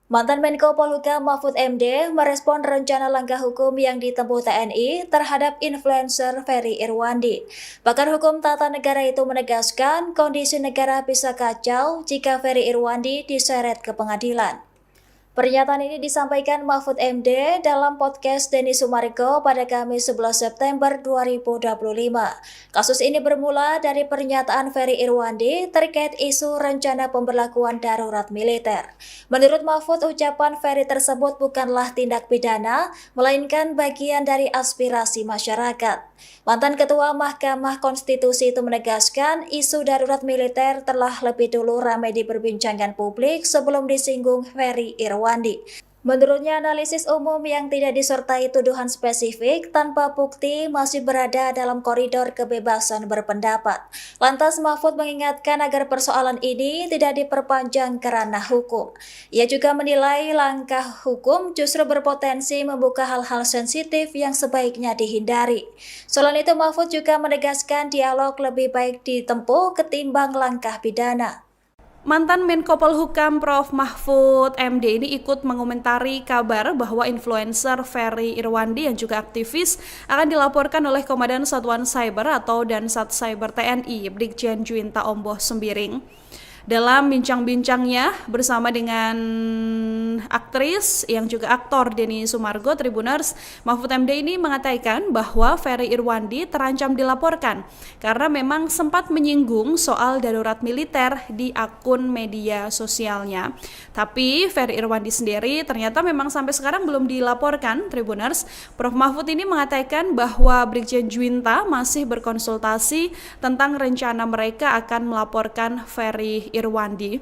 Mantan Menko Polhukam Mahfud MD merespon rencana langkah hukum yang ditempuh TNI terhadap influencer Ferry Irwandi. Pakar hukum tata negara itu menegaskan kondisi negara bisa kacau jika Ferry Irwandi diseret ke pengadilan. Pernyataan ini disampaikan Mahfud MD dalam podcast Denny Sumargo pada Kamis 11 September 2025. Kasus ini bermula dari pernyataan Ferry Irwandi terkait isu rencana pemberlakuan darurat militer. Menurut Mahfud, ucapan Ferry tersebut bukanlah tindak pidana, melainkan bagian dari aspirasi masyarakat. Mantan Ketua Mahkamah Konstitusi itu menegaskan isu darurat militer telah lebih dulu ramai diperbincangkan publik sebelum disinggung Ferry Irwandi. Menurutnya, analisis umum yang tidak disertai tuduhan spesifik tanpa bukti masih berada dalam koridor kebebasan berpendapat. Lantas Mahfud mengingatkan agar persoalan ini tidak diperpanjang ke ranah hukum. Ia juga menilai langkah hukum justru berpotensi membuka hal-hal sensitif yang sebaiknya dihindari. Selain itu, Mahfud juga menegaskan dialog lebih baik ditempuh ketimbang langkah pidana. Mantan Menko Polhukam Prof. Mahfud MD ini ikut mengomentari kabar bahwa influencer Ferry Irwandi yang juga aktivis akan dilaporkan oleh Komandan Satuan Cyber atau Dansat Cyber TNI, Brigjen Juwinta Omboh Sembiring. Dalam bincang-bincangnya bersama dengan aktris yang juga aktor Denny Sumargo Tribuners, Mahfud MD ini mengatakan bahwa Ferry Irwandi terancam dilaporkan karena memang sempat menyinggung soal darurat militer di akun media sosialnya. Tapi Ferry Irwandi sendiri ternyata memang sampai sekarang belum dilaporkan. Tribuners, Prof. Mahfud ini mengatakan bahwa Brigjen Juwinta masih berkonsultasi tentang rencana mereka akan melaporkan Ferry Irwandi.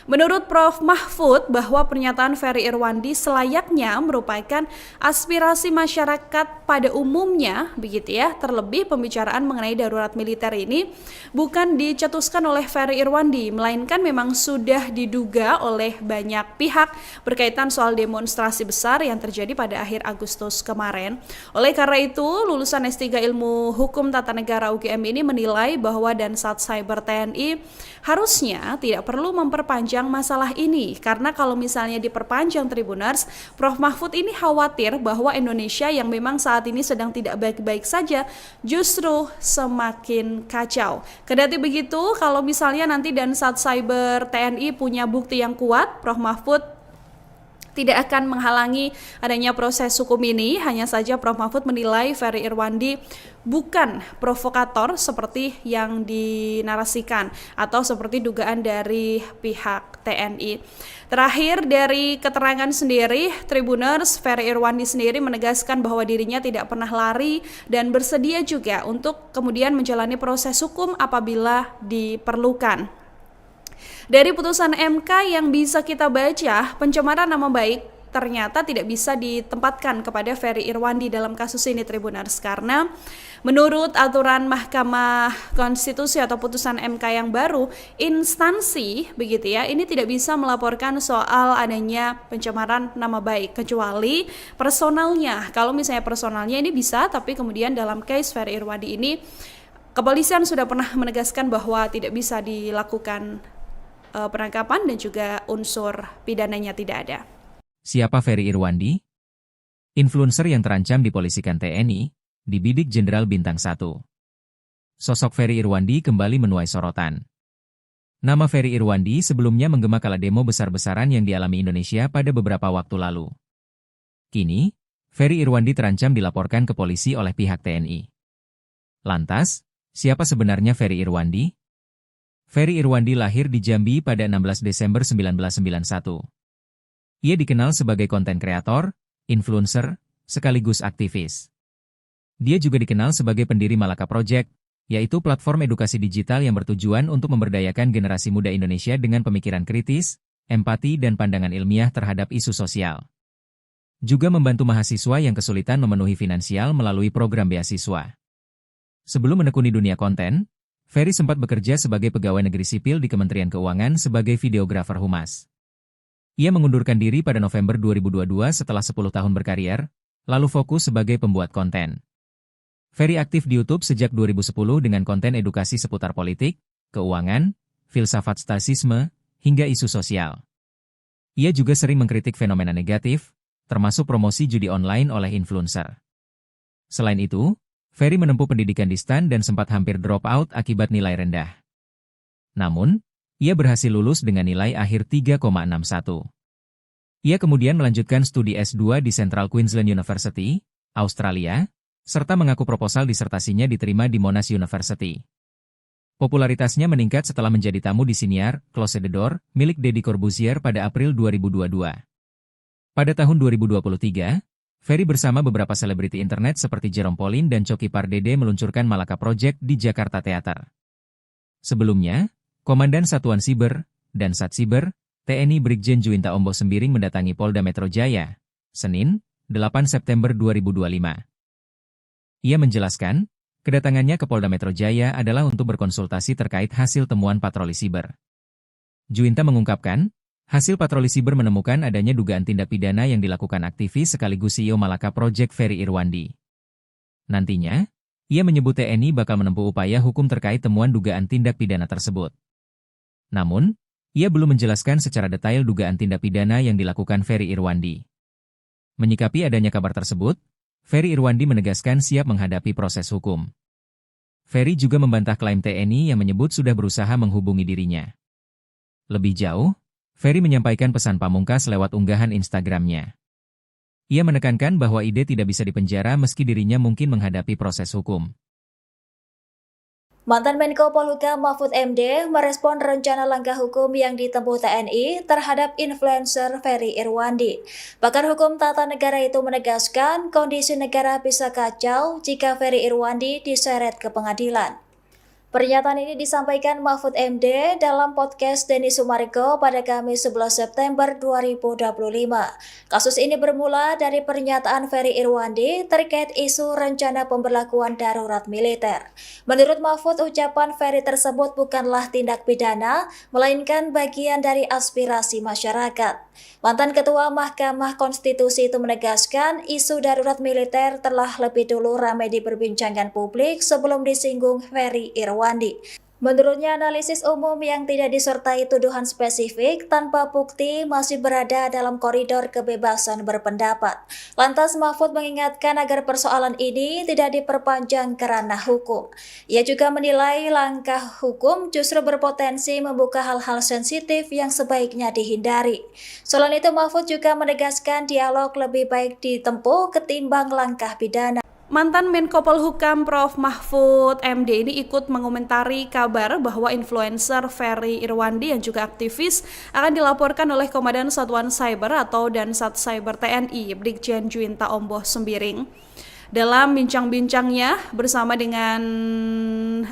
Menurut Prof. Mahfud bahwa pernyataan Ferry Irwandi selayaknya merupakan aspirasi masyarakat pada umumnya, begitu ya. Terlebih pembicaraan mengenai darurat militer ini bukan dicetuskan oleh Ferry Irwandi, melainkan memang sudah diduga oleh banyak pihak berkaitan soal demonstrasi besar yang terjadi pada akhir Agustus kemarin. Oleh karena itu, lulusan S3 Ilmu Hukum Tata Negara UGM ini menilai bahwa Dansat Cyber TNI harusnya tidak perlu memperpanjang masalah ini, karena kalau misalnya diperpanjang Tribuners, Prof. Mahfud ini khawatir bahwa Indonesia yang memang saat ini sedang tidak baik-baik saja justru semakin kacau. Kendati begitu, kalau misalnya nanti Dansat Cyber TNI punya bukti yang kuat, Prof. Mahfud tidak akan menghalangi adanya proses hukum ini. Hanya saja Prof. Mahfud menilai Ferry Irwandi bukan provokator seperti yang dinarasikan atau seperti dugaan dari pihak TNI. Terakhir dari keterangan sendiri, Tribuners, Ferry Irwandi sendiri menegaskan bahwa dirinya tidak pernah lari dan bersedia juga untuk kemudian menjalani proses hukum apabila diperlukan. Dari putusan MK yang bisa kita baca, pencemaran nama baik ternyata tidak bisa ditempatkan kepada Ferry Irwandi dalam kasus ini, Tribuners, karena menurut aturan Mahkamah Konstitusi atau putusan MK yang baru, instansi begitu ya, ini tidak bisa melaporkan soal adanya pencemaran nama baik kecuali personalnya. Kalau misalnya personalnya ini bisa, tapi kemudian dalam case Ferry Irwandi ini kepolisian sudah pernah menegaskan bahwa tidak bisa dilakukan penangkapan dan juga unsur pidananya tidak ada. Siapa Ferry Irwandi? Influencer yang terancam dipolisikan TNI, dibidik Jenderal Bintang 1. Sosok Ferry Irwandi kembali menuai sorotan. Nama Ferry Irwandi sebelumnya menggema kala demo besar-besaran yang dialami Indonesia pada beberapa waktu lalu. Kini, Ferry Irwandi terancam dilaporkan ke polisi oleh pihak TNI. Lantas, siapa sebenarnya Ferry Irwandi? Ferry Irwandi lahir di Jambi pada 16 Desember 1991. Ia dikenal sebagai konten kreator, influencer, sekaligus aktivis. Dia juga dikenal sebagai pendiri Malaka Project, yaitu platform edukasi digital yang bertujuan untuk memberdayakan generasi muda Indonesia dengan pemikiran kritis, empati dan pandangan ilmiah terhadap isu sosial. Juga membantu mahasiswa yang kesulitan memenuhi finansial melalui program beasiswa. Sebelum menekuni dunia konten, Ferry sempat bekerja sebagai pegawai negeri sipil di Kementerian Keuangan sebagai videografer humas. Ia mengundurkan diri pada November 2022 setelah 10 tahun berkarir, lalu fokus sebagai pembuat konten. Ferry aktif di YouTube sejak 2010 dengan konten edukasi seputar politik, keuangan, filsafat stasisme, hingga isu sosial. Ia juga sering mengkritik fenomena negatif, termasuk promosi judi online oleh influencer. Selain itu, Ferry menempuh pendidikan di STAN dan sempat hampir drop out akibat nilai rendah. Namun, ia berhasil lulus dengan nilai akhir 3,61. Ia kemudian melanjutkan studi S2 di Central Queensland University, Australia, serta mengaku proposal disertasinya diterima di Monash University. Popularitasnya meningkat setelah menjadi tamu di siniar Close the Door milik Deddy Corbuzier pada April 2022. Pada tahun 2023, Ferry bersama beberapa selebriti internet seperti Jerome Pauline dan Coki Pardede meluncurkan Malaka Project di Jakarta Theater. Sebelumnya, Komandan Satuan Siber dan Satsiber, TNI Brigjen Juwinta Omboh Sembiring mendatangi Polda Metro Jaya, Senin, 8 September 2025. Ia menjelaskan, kedatangannya ke Polda Metro Jaya adalah untuk berkonsultasi terkait hasil temuan patroli siber. Juwinta mengungkapkan, hasil patroli siber menemukan adanya dugaan tindak pidana yang dilakukan aktivis sekaligus CEO Malaka Project Ferry Irwandi. Nantinya, ia menyebut TNI bakal menempuh upaya hukum terkait temuan dugaan tindak pidana tersebut. Namun, ia belum menjelaskan secara detail dugaan tindak pidana yang dilakukan Ferry Irwandi. Menyikapi adanya kabar tersebut, Ferry Irwandi menegaskan siap menghadapi proses hukum. Ferry juga membantah klaim TNI yang menyebut sudah berusaha menghubungi dirinya. Lebih jauh, Ferry menyampaikan pesan pamungkas lewat unggahan Instagramnya. Ia menekankan bahwa Ide tidak bisa dipenjara meski dirinya mungkin menghadapi proses hukum. Mantan Menko Polhukam Mahfud MD merespon rencana langkah hukum yang ditempuh TNI terhadap influencer Ferry Irwandi. Pakar hukum tata negara itu menegaskan kondisi negara bisa kacau jika Ferry Irwandi diseret ke pengadilan. Pernyataan ini disampaikan Mahfud MD dalam podcast Denny Sumargo pada Kamis 11 September 2025. Kasus ini bermula dari pernyataan Ferry Irwandi terkait isu rencana pemberlakuan darurat militer. Menurut Mahfud, ucapan Ferry tersebut bukanlah tindak pidana, melainkan bagian dari aspirasi masyarakat. Mantan Ketua Mahkamah Konstitusi itu menegaskan isu darurat militer telah lebih dulu ramai diperbincangkan publik sebelum disinggung Ferry Irwandi. Menurutnya, analisis umum yang tidak disertai tuduhan spesifik tanpa bukti masih berada dalam koridor kebebasan berpendapat. Lantas Mahfud mengingatkan agar persoalan ini tidak diperpanjang ke ranah hukum. Ia juga menilai langkah hukum justru berpotensi membuka hal-hal sensitif yang sebaiknya dihindari. Selain itu, Mahfud juga menegaskan dialog lebih baik ditempuh ketimbang langkah pidana. Mantan Menko Polhukam Prof. Mahfud MD ini ikut mengomentari kabar bahwa influencer Ferry Irwandi yang juga aktivis akan dilaporkan oleh Komandan Satuan Cyber atau Dansat Cyber TNI Brigjen Juwinta Omboh Sembiring. Dalam bincang-bincangnya bersama dengan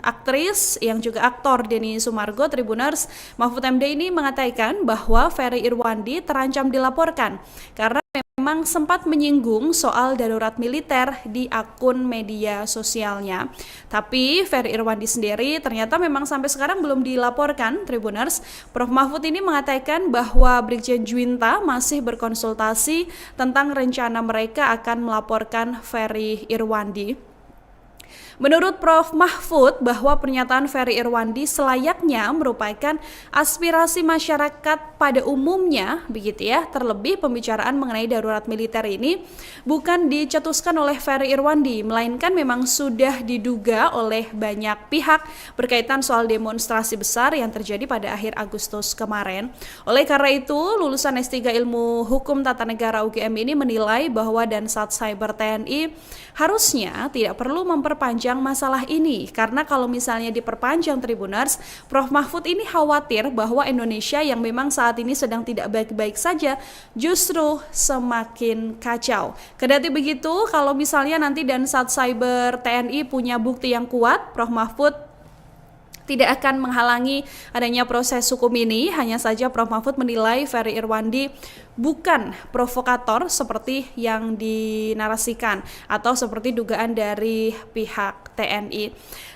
aktris yang juga aktor Denny Sumargo Tribuners, Mahfud MD ini mengatakan bahwa Ferry Irwandi terancam dilaporkan karena memang sempat menyinggung soal darurat militer di akun media sosialnya. Tapi Ferry Irwandi sendiri ternyata memang sampai sekarang belum dilaporkan, Tribuners. Prof. Mahfud ini mengatakan bahwa Brigjen Juwinta masih berkonsultasi tentang rencana mereka akan melaporkan Ferry Irwandi. Menurut Prof. Mahfud bahwa pernyataan Ferry Irwandi selayaknya merupakan aspirasi masyarakat pada umumnya, begitu ya, terlebih pembicaraan mengenai darurat militer ini bukan dicetuskan oleh Ferry Irwandi, melainkan memang sudah diduga oleh banyak pihak berkaitan soal demonstrasi besar yang terjadi pada akhir Agustus kemarin. Oleh karena itu, lulusan S3 Ilmu Hukum Tata Negara UGM ini menilai bahwa Dansat Cyber TNI harusnya tidak perlu memperpanjang masalah ini, karena kalau misalnya diperpanjang, Tribuners, Prof. Mahfud ini khawatir bahwa Indonesia yang memang saat ini sedang tidak baik-baik saja justru semakin kacau. Kendati begitu, kalau misalnya nanti Dansat Cyber TNI punya bukti yang kuat, Prof. Mahfud tidak akan menghalangi adanya proses hukum ini. Hanya saja Prof. Mahfud menilai Ferry Irwandi bukan provokator seperti yang dinarasikan atau seperti dugaan dari pihak TNI.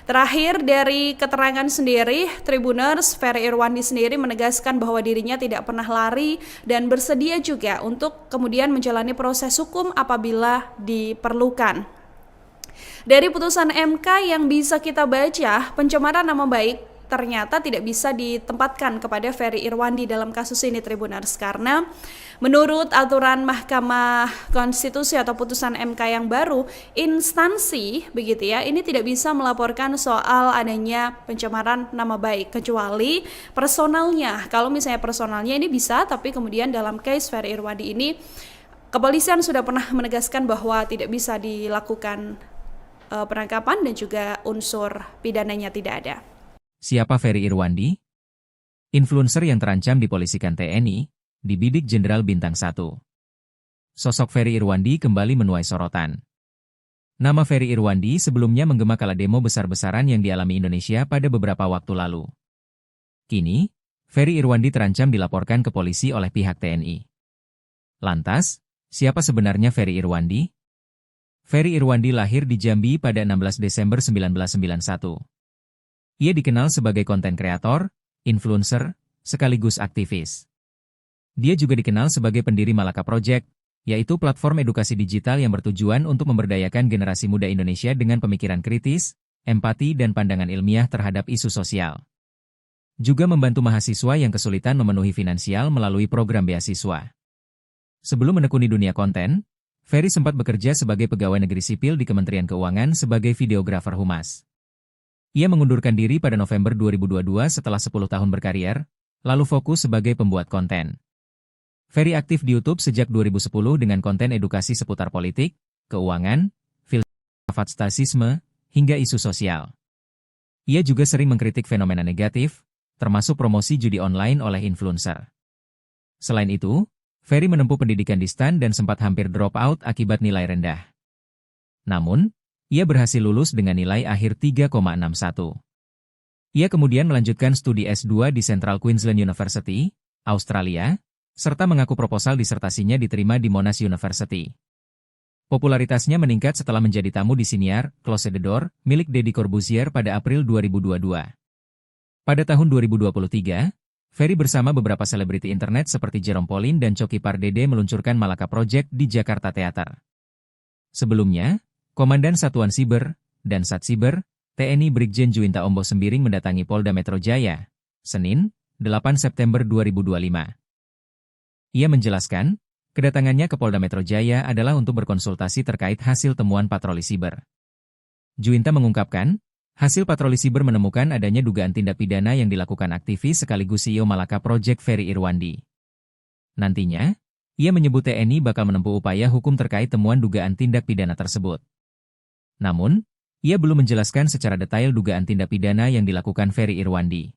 Terakhir, dari keterangan sendiri, Tribuners, Ferry Irwandi sendiri menegaskan bahwa dirinya tidak pernah lari dan bersedia juga untuk kemudian menjalani proses hukum apabila diperlukan. Dari putusan MK yang bisa kita baca, pencemaran nama baik ternyata tidak bisa ditempatkan kepada Ferry Irwandi dalam kasus ini, Tribuners, karena menurut aturan Mahkamah Konstitusi atau putusan MK yang baru, instansi begitu ya, ini tidak bisa melaporkan soal adanya pencemaran nama baik kecuali personalnya. Kalau misalnya personalnya ini bisa, tapi kemudian dalam case Ferry Irwandi ini kepolisian sudah pernah menegaskan bahwa tidak bisa dilakukan penangkapan dan juga unsur pidananya tidak ada. Siapa Ferry Irwandi? Influencer yang terancam dipolisikan TNI, dibidik Jenderal Bintang 1. Sosok Ferry Irwandi kembali menuai sorotan. Nama Ferry Irwandi sebelumnya menggema kala demo besar-besaran yang dialami Indonesia pada beberapa waktu lalu. Kini, Ferry Irwandi terancam dilaporkan ke polisi oleh pihak TNI. Lantas, siapa sebenarnya Ferry Irwandi? Ferry Irwandi lahir di Jambi pada 16 Desember 1991. Ia dikenal sebagai konten kreator, influencer, sekaligus aktivis. Dia juga dikenal sebagai pendiri Malaka Project, yaitu platform edukasi digital yang bertujuan untuk memberdayakan generasi muda Indonesia dengan pemikiran kritis, empati dan pandangan ilmiah terhadap isu sosial. Juga membantu mahasiswa yang kesulitan memenuhi finansial melalui program beasiswa. Sebelum menekuni dunia konten, Ferry sempat bekerja sebagai pegawai negeri sipil di Kementerian Keuangan sebagai videografer humas. Ia mengundurkan diri pada November 2022 setelah 10 tahun berkarir, lalu fokus sebagai pembuat konten. Ferry aktif di YouTube sejak 2010 dengan konten edukasi seputar politik, keuangan, filsafat stasisme, hingga isu sosial. Ia juga sering mengkritik fenomena negatif, termasuk promosi judi online oleh influencer. Selain itu, Ferry menempuh pendidikan di STAN dan sempat hampir drop out akibat nilai rendah. Namun, ia berhasil lulus dengan nilai akhir 3,61. Ia kemudian melanjutkan studi S2 di Central Queensland University, Australia, serta mengaku proposal disertasinya diterima di Monash University. Popularitasnya meningkat setelah menjadi tamu di siniar Close the Door milik Deddy Corbuzier pada April 2022. Pada tahun 2023, Ferry bersama beberapa selebriti internet seperti Jerome Pauline dan Coki Pardede meluncurkan Malaka Project di Jakarta Theater. Sebelumnya, Komandan Satuan Siber dan Satsiber, TNI Brigjen Juwinta Omboh Sembiring mendatangi Polda Metro Jaya, Senin, 8 September 2025. Ia menjelaskan, kedatangannya ke Polda Metro Jaya adalah untuk berkonsultasi terkait hasil temuan patroli siber. Juwinta mengungkapkan, hasil patroli siber menemukan adanya dugaan tindak pidana yang dilakukan aktivis sekaligus CEO Malaka Project Ferry Irwandi. Nantinya, ia menyebut TNI bakal menempuh upaya hukum terkait temuan dugaan tindak pidana tersebut. Namun, ia belum menjelaskan secara detail dugaan tindak pidana yang dilakukan Ferry Irwandi.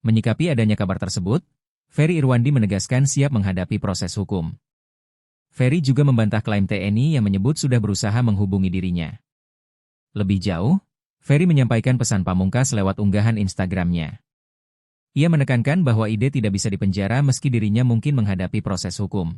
Menyikapi adanya kabar tersebut, Ferry Irwandi menegaskan siap menghadapi proses hukum. Ferry juga membantah klaim TNI yang menyebut sudah berusaha menghubungi dirinya. Lebih jauh, Ferry menyampaikan pesan pamungkas lewat unggahan Instagramnya. Ia menekankan bahwa ide tidak bisa dipenjara meski dirinya mungkin menghadapi proses hukum.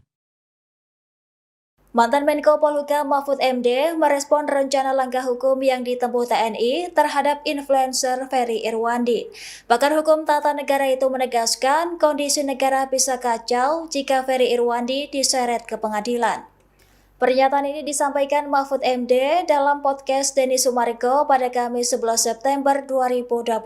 Mantan Menko Polhukam Mahfud MD merespon rencana langkah hukum yang ditempuh TNI terhadap influencer Ferry Irwandi. Pakar Hukum Tata Negara itu menegaskan kondisi negara bisa kacau jika Ferry Irwandi diseret ke pengadilan. Pernyataan ini disampaikan Mahfud MD dalam podcast Denny Sumargo pada Kamis 11 September 2025.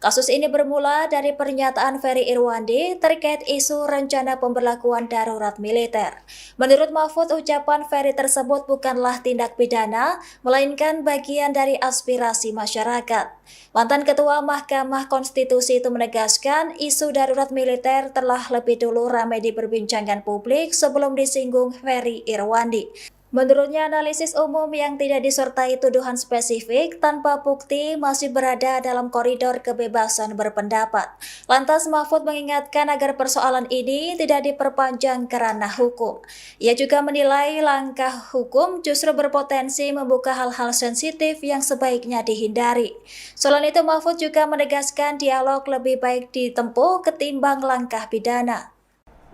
Kasus ini bermula dari pernyataan Ferry Irwandi terkait isu rencana pemberlakuan darurat militer. Menurut Mahfud, ucapan Ferry tersebut bukanlah tindak pidana, melainkan bagian dari aspirasi masyarakat. Mantan Ketua Mahkamah Konstitusi itu menegaskan isu darurat militer telah lebih dulu ramai diperbincangkan publik sebelum disinggung Ferry Irwandi. Menurutnya, analisis umum yang tidak disertai tuduhan spesifik tanpa bukti masih berada dalam koridor kebebasan berpendapat. Lantas Mahfud mengingatkan agar persoalan ini tidak diperpanjang ke ranah hukum. Ia juga menilai langkah hukum justru berpotensi membuka hal-hal sensitif yang sebaiknya dihindari. Selain itu, Mahfud juga menegaskan dialog lebih baik ditempuh ketimbang langkah pidana.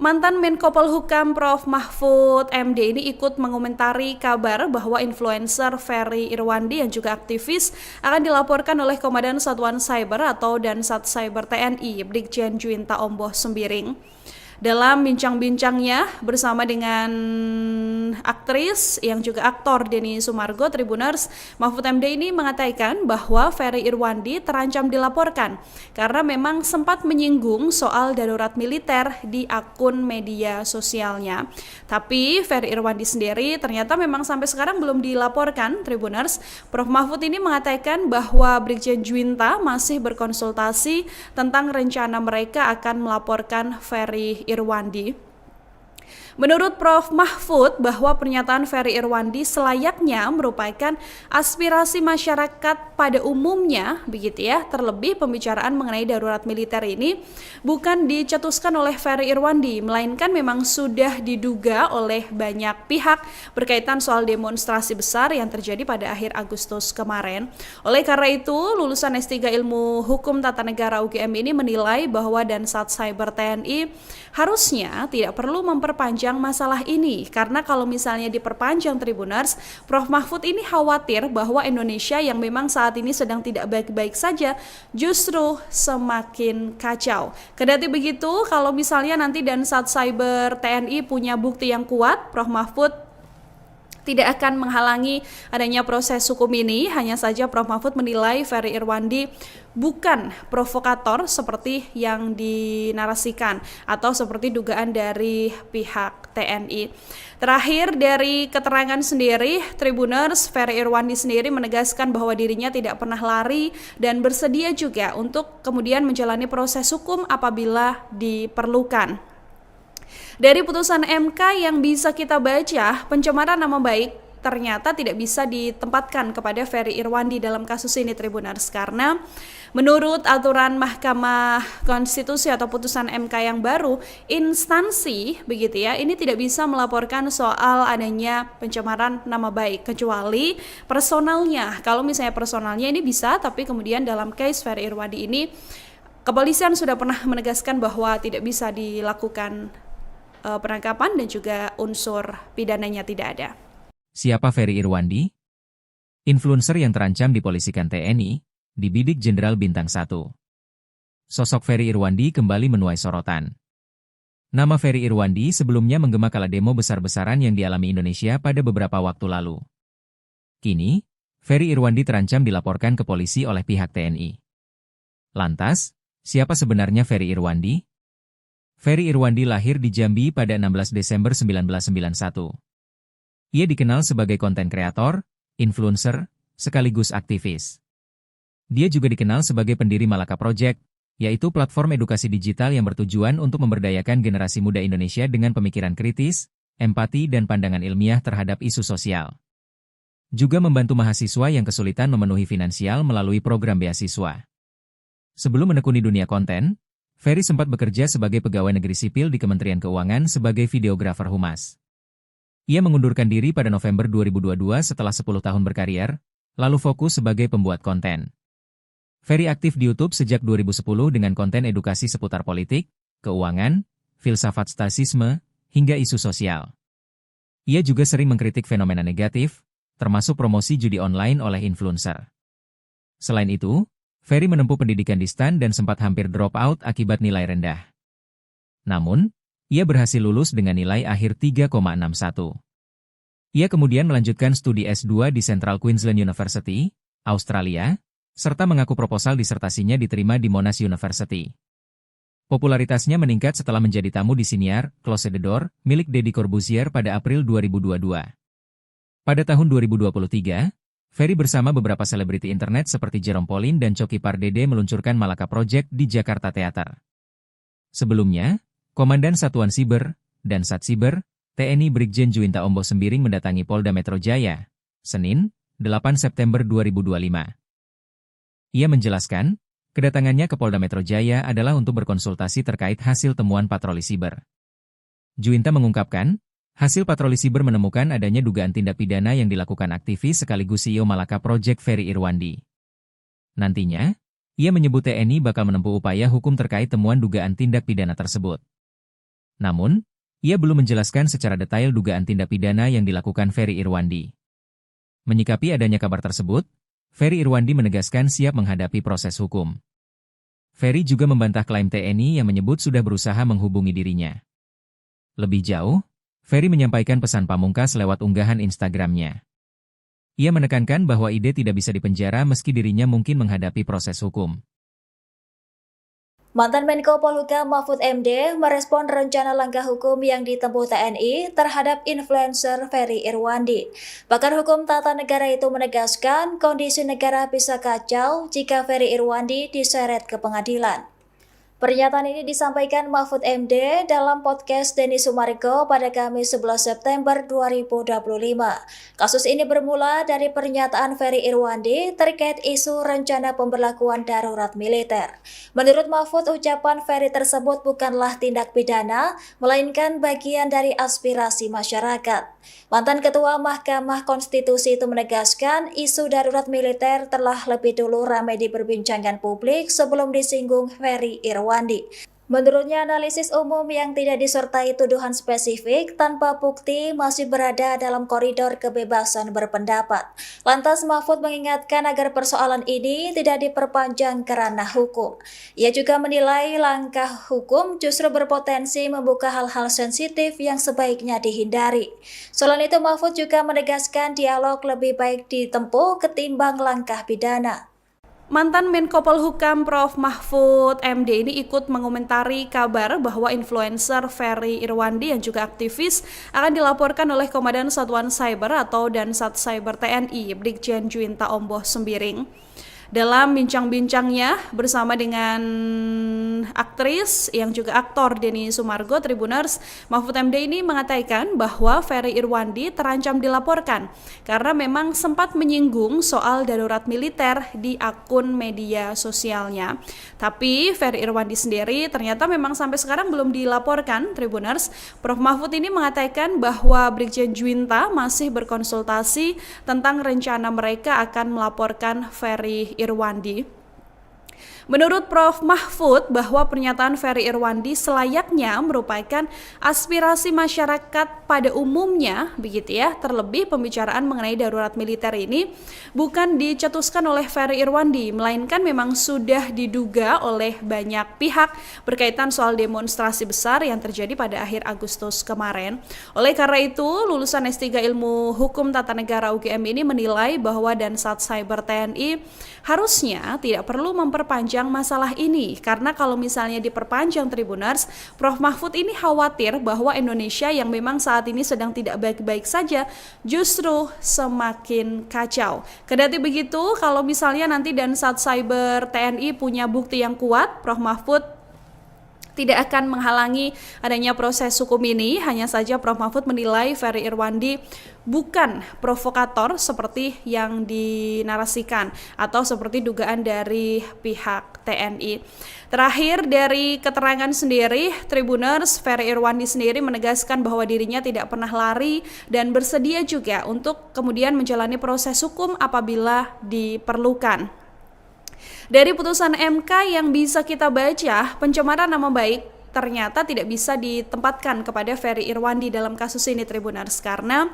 Mantan Menko Polhukam Prof. Mahfud MD ini ikut mengomentari kabar bahwa influencer Ferry Irwandi yang juga aktivis akan dilaporkan oleh Komandan Satuan Cyber atau Dansat Cyber TNI Brigjen Juwinta Omboh Sembiring. Dalam bincang-bincangnya bersama dengan aktris yang juga aktor Denny Sumargo, Tribuners, Mahfud MD ini mengatakan bahwa Ferry Irwandi terancam dilaporkan karena memang sempat menyinggung soal darurat militer di akun media sosialnya. Tapi Ferry Irwandi sendiri ternyata memang sampai sekarang belum dilaporkan, Tribuners. Prof Mahfud ini mengatakan bahwa Brigjen Juwinta masih berkonsultasi tentang rencana mereka akan melaporkan Ferry Irwandi. Menurut Prof Mahfud bahwa pernyataan Ferry Irwandi selayaknya merupakan aspirasi masyarakat pada umumnya, begitu ya. Terlebih pembicaraan mengenai darurat militer ini bukan dicetuskan oleh Ferry Irwandi, melainkan memang sudah diduga oleh banyak pihak berkaitan soal demonstrasi besar yang terjadi pada akhir Agustus kemarin. Oleh karena itu, lulusan S3 Ilmu Hukum Tata Negara UGM ini menilai bahwa Dansat Cyber TNI harusnya tidak perlu memperpanjang masalah ini, karena kalau misalnya diperpanjang, Tribuners, Prof Mahfud ini khawatir bahwa Indonesia yang memang saat ini sedang tidak baik-baik saja justru semakin kacau. Kendati begitu, kalau misalnya nanti Dansat Cyber TNI punya bukti yang kuat, Prof Mahfud tidak akan menghalangi adanya proses hukum ini. Hanya saja Prof Mahfud menilai Ferry Irwandi bukan provokator seperti yang dinarasikan atau seperti dugaan dari pihak TNI. Terakhir dari keterangan sendiri, Tribuners, Ferry Irwandi sendiri menegaskan bahwa dirinya tidak pernah lari dan bersedia juga untuk kemudian menjalani proses hukum apabila diperlukan. Dari putusan MK yang bisa kita baca, pencemaran nama baik ternyata tidak bisa ditempatkan kepada Ferry Irwandi dalam kasus ini, Tribuners, karena menurut aturan Mahkamah Konstitusi atau putusan MK yang baru, instansi begitu ya, ini tidak bisa melaporkan soal adanya pencemaran nama baik kecuali personalnya. Kalau misalnya personalnya ini bisa, tapi kemudian dalam case Ferry Irwandi ini kepolisian sudah pernah menegaskan bahwa tidak bisa dilakukan penangkapan dan juga unsur pidananya tidak ada. Siapa Ferry Irwandi? Influencer yang terancam dipolisikan TNI, dibidik Jenderal Bintang 1. Sosok Ferry Irwandi kembali menuai sorotan. Nama Ferry Irwandi sebelumnya menggema kala demo besar-besaran yang dialami Indonesia pada beberapa waktu lalu. Kini, Ferry Irwandi terancam dilaporkan ke polisi oleh pihak TNI. Lantas, siapa sebenarnya Ferry Irwandi? Ferry Irwandi lahir di Jambi pada 16 Desember 1991. Ia dikenal sebagai konten kreator, influencer, sekaligus aktivis. Dia juga dikenal sebagai pendiri Malaka Project, yaitu platform edukasi digital yang bertujuan untuk memberdayakan generasi muda Indonesia dengan pemikiran kritis, empati dan pandangan ilmiah terhadap isu sosial. Juga membantu mahasiswa yang kesulitan memenuhi finansial melalui program beasiswa. Sebelum menekuni dunia konten, Ferry sempat bekerja sebagai pegawai negeri sipil di Kementerian Keuangan sebagai videografer humas. Ia mengundurkan diri pada November 2022 setelah 10 tahun berkarir, lalu fokus sebagai pembuat konten. Ferry aktif di YouTube sejak 2010 dengan konten edukasi seputar politik, keuangan, filsafat stasisme, hingga isu sosial. Ia juga sering mengkritik fenomena negatif, termasuk promosi judi online oleh influencer. Selain itu, Ferry menempuh pendidikan di STAN dan sempat hampir drop out akibat nilai rendah. Namun, ia berhasil lulus dengan nilai akhir 3,61. Ia kemudian melanjutkan studi S2 di Central Queensland University, Australia, serta mengaku proposal disertasinya diterima di Monash University. Popularitasnya meningkat setelah menjadi tamu di siniar Close the Door milik Deddy Corbuzier pada April 2022. Pada tahun 2023, Ferry bersama beberapa selebriti internet seperti Jerome Pauline dan Coki Pardede meluncurkan Malaka Project di Jakarta Theater. Sebelumnya, Komandan Satuan Siber, Dansat Siber, TNI Brigjen Juwinta Ombo Sembiring mendatangi Polda Metro Jaya, Senin, 8 September 2025. Ia menjelaskan, kedatangannya ke Polda Metro Jaya adalah untuk berkonsultasi terkait hasil temuan patroli siber. Juwinta mengungkapkan, hasil patroli siber menemukan adanya dugaan tindak pidana yang dilakukan aktivis sekaligus CEO Malaka Project Ferry Irwandi. Nantinya, ia menyebut TNI bakal menempuh upaya hukum terkait temuan dugaan tindak pidana tersebut. Namun, ia belum menjelaskan secara detail dugaan tindak pidana yang dilakukan Ferry Irwandi. Menyikapi adanya kabar tersebut, Ferry Irwandi menegaskan siap menghadapi proses hukum. Ferry juga membantah klaim TNI yang menyebut sudah berusaha menghubungi dirinya. Lebih jauh, Ferry menyampaikan pesan pamungkas lewat unggahan Instagramnya. Ia menekankan bahwa Ide tidak bisa dipenjara meski dirinya mungkin menghadapi proses hukum. Mantan Menko Polhukam Mahfud MD merespon rencana langkah hukum yang ditempuh TNI terhadap influencer Ferry Irwandi. Pakar hukum tata negara itu menegaskan kondisi negara bisa kacau jika Ferry Irwandi diseret ke pengadilan. Pernyataan ini disampaikan Mahfud MD dalam podcast Denny Sumargo pada Kamis 11 September 2025. Kasus ini bermula dari pernyataan Ferry Irwandi terkait isu rencana pemberlakuan darurat militer. Menurut Mahfud, ucapan Ferry tersebut bukanlah tindak pidana, melainkan bagian dari aspirasi masyarakat. Mantan Ketua Mahkamah Konstitusi itu menegaskan isu darurat militer telah lebih dulu ramai diperbincangkan publik sebelum disinggung Ferry Irwandi. Menurutnya, analisis umum yang tidak disertai tuduhan spesifik tanpa bukti masih berada dalam koridor kebebasan berpendapat. Lantas Mahfud mengingatkan agar persoalan ini tidak diperpanjang ke ranah hukum. Ia juga menilai langkah hukum justru berpotensi membuka hal-hal sensitif yang sebaiknya dihindari. Selain itu, Mahfud juga menegaskan dialog lebih baik ditempuh ketimbang langkah pidana. Mantan Menko Polhukam Prof. Mahfud MD ini ikut mengomentari kabar bahwa influencer Ferry Irwandi yang juga aktivis akan dilaporkan oleh Komandan Satuan Cyber atau Dansat Cyber TNI, Brigjen Juwinta Omboh Sembiring. Dalam bincang-bincangnya bersama dengan aktris yang juga aktor Denny Sumargo Tribuners, Mahfud MD ini mengatakan bahwa Ferry Irwandi terancam dilaporkan karena memang sempat menyinggung soal darurat militer di akun media sosialnya. Tapi Ferry Irwandi sendiri ternyata memang sampai sekarang belum dilaporkan Tribuners. Prof. Mahfud ini mengatakan bahwa Brigjen Juwinta masih berkonsultasi tentang rencana mereka akan melaporkan Ferry Irwandi. Menurut Prof. Mahfud bahwa pernyataan Ferry Irwandi selayaknya merupakan aspirasi masyarakat pada umumnya, begitu ya. Terlebih pembicaraan mengenai darurat militer ini bukan dicetuskan oleh Ferry Irwandi, melainkan memang sudah diduga oleh banyak pihak berkaitan soal demonstrasi besar yang terjadi pada akhir Agustus kemarin. Oleh karena itu, lulusan S3 Ilmu Hukum Tata Negara UGM ini menilai bahwa Dansat Cyber TNI harusnya tidak perlu memperpanjang masalah ini, karena kalau misalnya diperpanjang Tribuners, Prof. Mahfud ini khawatir bahwa Indonesia yang memang saat ini sedang tidak baik-baik saja justru semakin kacau. Kendati begitu, kalau misalnya nanti Dansat Cyber TNI punya bukti yang kuat, Prof. Mahfud tidak akan menghalangi adanya proses hukum ini. Hanya saja Prof. Mahfud menilai Ferry Irwandi bukan provokator seperti yang dinarasikan atau seperti dugaan dari pihak TNI. Terakhir dari keterangan sendiri, Tribuners, Ferry Irwandi sendiri menegaskan bahwa dirinya tidak pernah lari dan bersedia juga untuk kemudian menjalani proses hukum apabila diperlukan. Dari putusan MK yang bisa kita baca, pencemaran nama baik ternyata tidak bisa ditempatkan kepada Ferry Irwandi dalam kasus ini Tribuners, karena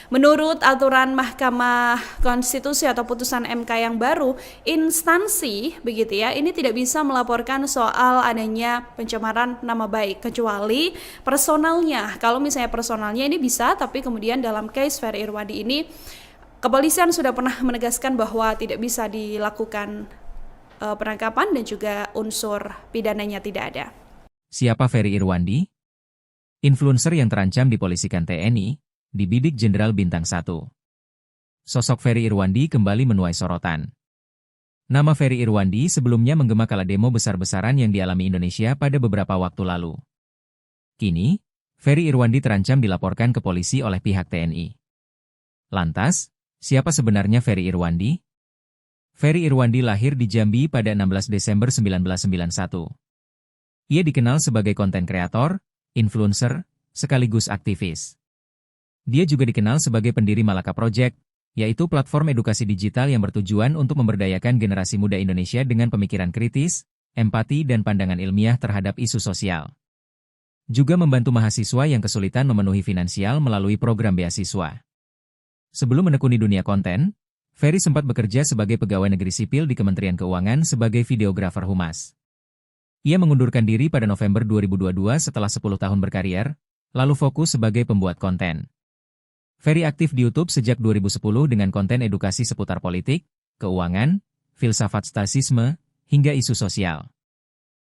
menurut aturan Mahkamah Konstitusi atau putusan MK yang baru, instansi begitu ya, ini tidak bisa melaporkan soal adanya pencemaran nama baik kecuali personalnya. Kalau misalnya personalnya ini bisa, tapi kemudian dalam case Ferry Irwandi ini kepolisian sudah pernah menegaskan bahwa tidak bisa dilakukan penangkapan dan juga unsur pidananya tidak ada. Siapa Ferry Irwandi? Influencer yang terancam dipolisikan TNI, dibidik Jenderal Bintang 1. Sosok Ferry Irwandi kembali menuai sorotan. Nama Ferry Irwandi sebelumnya menggema kala demo besar-besaran yang dialami Indonesia pada beberapa waktu lalu. Kini, Ferry Irwandi terancam dilaporkan ke polisi oleh pihak TNI. Lantas, siapa sebenarnya Ferry Irwandi? Ferry Irwandi lahir di Jambi pada 16 Desember 1991. Ia dikenal sebagai konten kreator, influencer, sekaligus aktivis. Dia juga dikenal sebagai pendiri Malaka Project, yaitu platform edukasi digital yang bertujuan untuk memberdayakan generasi muda Indonesia dengan pemikiran kritis, empati dan pandangan ilmiah terhadap isu sosial. Juga membantu mahasiswa yang kesulitan memenuhi finansial melalui program beasiswa. Sebelum menekuni dunia konten, Ferry sempat bekerja sebagai pegawai negeri sipil di Kementerian Keuangan sebagai videografer humas. Ia mengundurkan diri pada November 2022 setelah 10 tahun berkarir, lalu fokus sebagai pembuat konten. Ferry aktif di YouTube sejak 2010 dengan konten edukasi seputar politik, keuangan, filsafat stasisme, hingga isu sosial.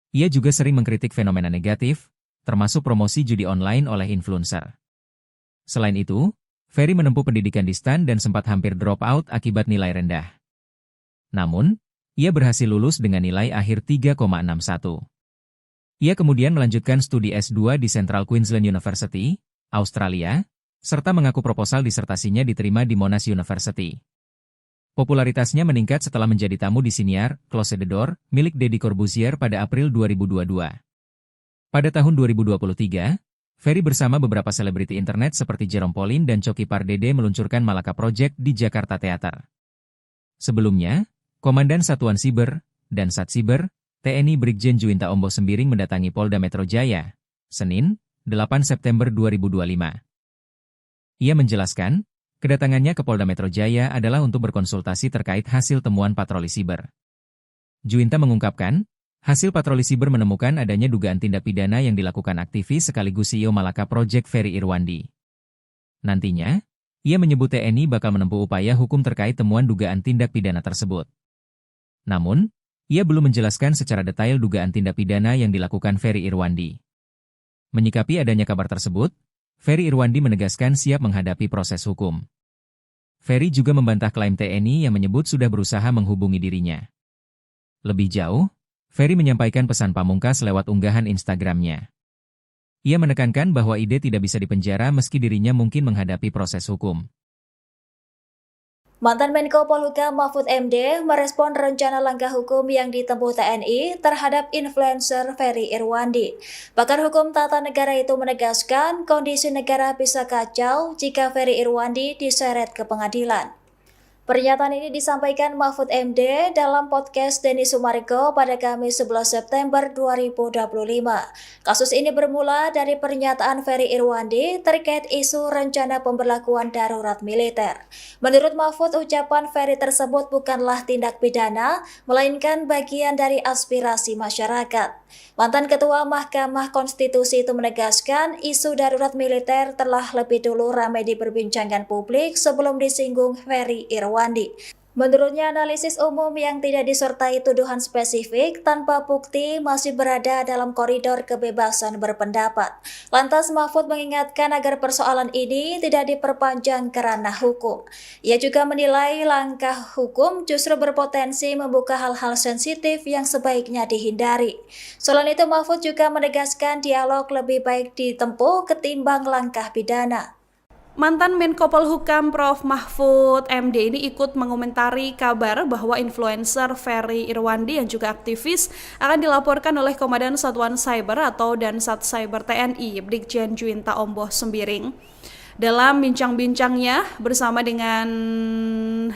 Ia juga sering mengkritik fenomena negatif, termasuk promosi judi online oleh influencer. Selain itu, Ferry menempuh pendidikan di STAN dan sempat hampir drop out akibat nilai rendah. Namun, ia berhasil lulus dengan nilai akhir 3,61. Ia kemudian melanjutkan studi S2 di Central Queensland University, Australia, serta mengaku proposal disertasinya diterima di Monash University. Popularitasnya meningkat setelah menjadi tamu di siniar Close the Door milik Deddy Corbuzier pada April 2022. Pada tahun 2023, Ferry bersama beberapa selebriti internet seperti Jerome Pauline dan Coki Pardede meluncurkan Malaka Project di Jakarta Theater. Sebelumnya, Komandan Satuan Siber dan Satsiber, TNI Brigjen Juwinta Omboh Sembiring mendatangi Polda Metro Jaya, Senin, 8 September 2025. Ia menjelaskan, kedatangannya ke Polda Metro Jaya adalah untuk berkonsultasi terkait hasil temuan patroli siber. Juwinta mengungkapkan, hasil patroli siber menemukan adanya dugaan tindak pidana yang dilakukan aktivis sekaligus CEO Malaka Project Ferry Irwandi. Nantinya, ia menyebut TNI bakal menempuh upaya hukum terkait temuan dugaan tindak pidana tersebut. Namun, ia belum menjelaskan secara detail dugaan tindak pidana yang dilakukan Ferry Irwandi. Menyikapi adanya kabar tersebut, Ferry Irwandi menegaskan siap menghadapi proses hukum. Ferry juga membantah klaim TNI yang menyebut sudah berusaha menghubungi dirinya. Lebih jauh, Ferry menyampaikan pesan pamungkas lewat unggahan Instagramnya. Ia menekankan bahwa ide tidak bisa dipenjara meski dirinya mungkin menghadapi proses hukum. Mantan Menko Polhukam Mahfud MD merespon rencana langkah hukum yang ditempuh TNI terhadap influencer Ferry Irwandi. Pakar hukum tata negara itu menegaskan kondisi negara bisa kacau jika Ferry Irwandi diseret ke pengadilan. Pernyataan ini disampaikan Mahfud MD dalam podcast Denny Sumargo pada Kamis 11 September 2025. Kasus ini bermula dari pernyataan Ferry Irwandi terkait isu rencana pemberlakuan darurat militer. Menurut Mahfud, ucapan Ferry tersebut bukanlah tindak pidana, melainkan bagian dari aspirasi masyarakat. Mantan Ketua Mahkamah Konstitusi itu menegaskan isu darurat militer telah lebih dulu ramai diperbincangkan publik sebelum disinggung Ferry Irwandi. Menurutnya, analisis umum yang tidak disertai tuduhan spesifik tanpa bukti masih berada dalam koridor kebebasan berpendapat. Lantas Mahfud mengingatkan agar persoalan ini tidak diperpanjang ke ranah hukum. Ia juga menilai langkah hukum justru berpotensi membuka hal-hal sensitif yang sebaiknya dihindari. Selain itu, Mahfud juga menegaskan dialog lebih baik ditempuh ketimbang langkah pidana. Mantan Menko Polhukam Prof. Mahfud MD ini ikut mengomentari kabar bahwa influencer Ferry Irwandi yang juga aktivis akan dilaporkan oleh Komandan Satuan Cyber atau Dansat Cyber TNI Brigjen Juwinta Omboh Sembiring. Dalam bincang-bincangnya bersama dengan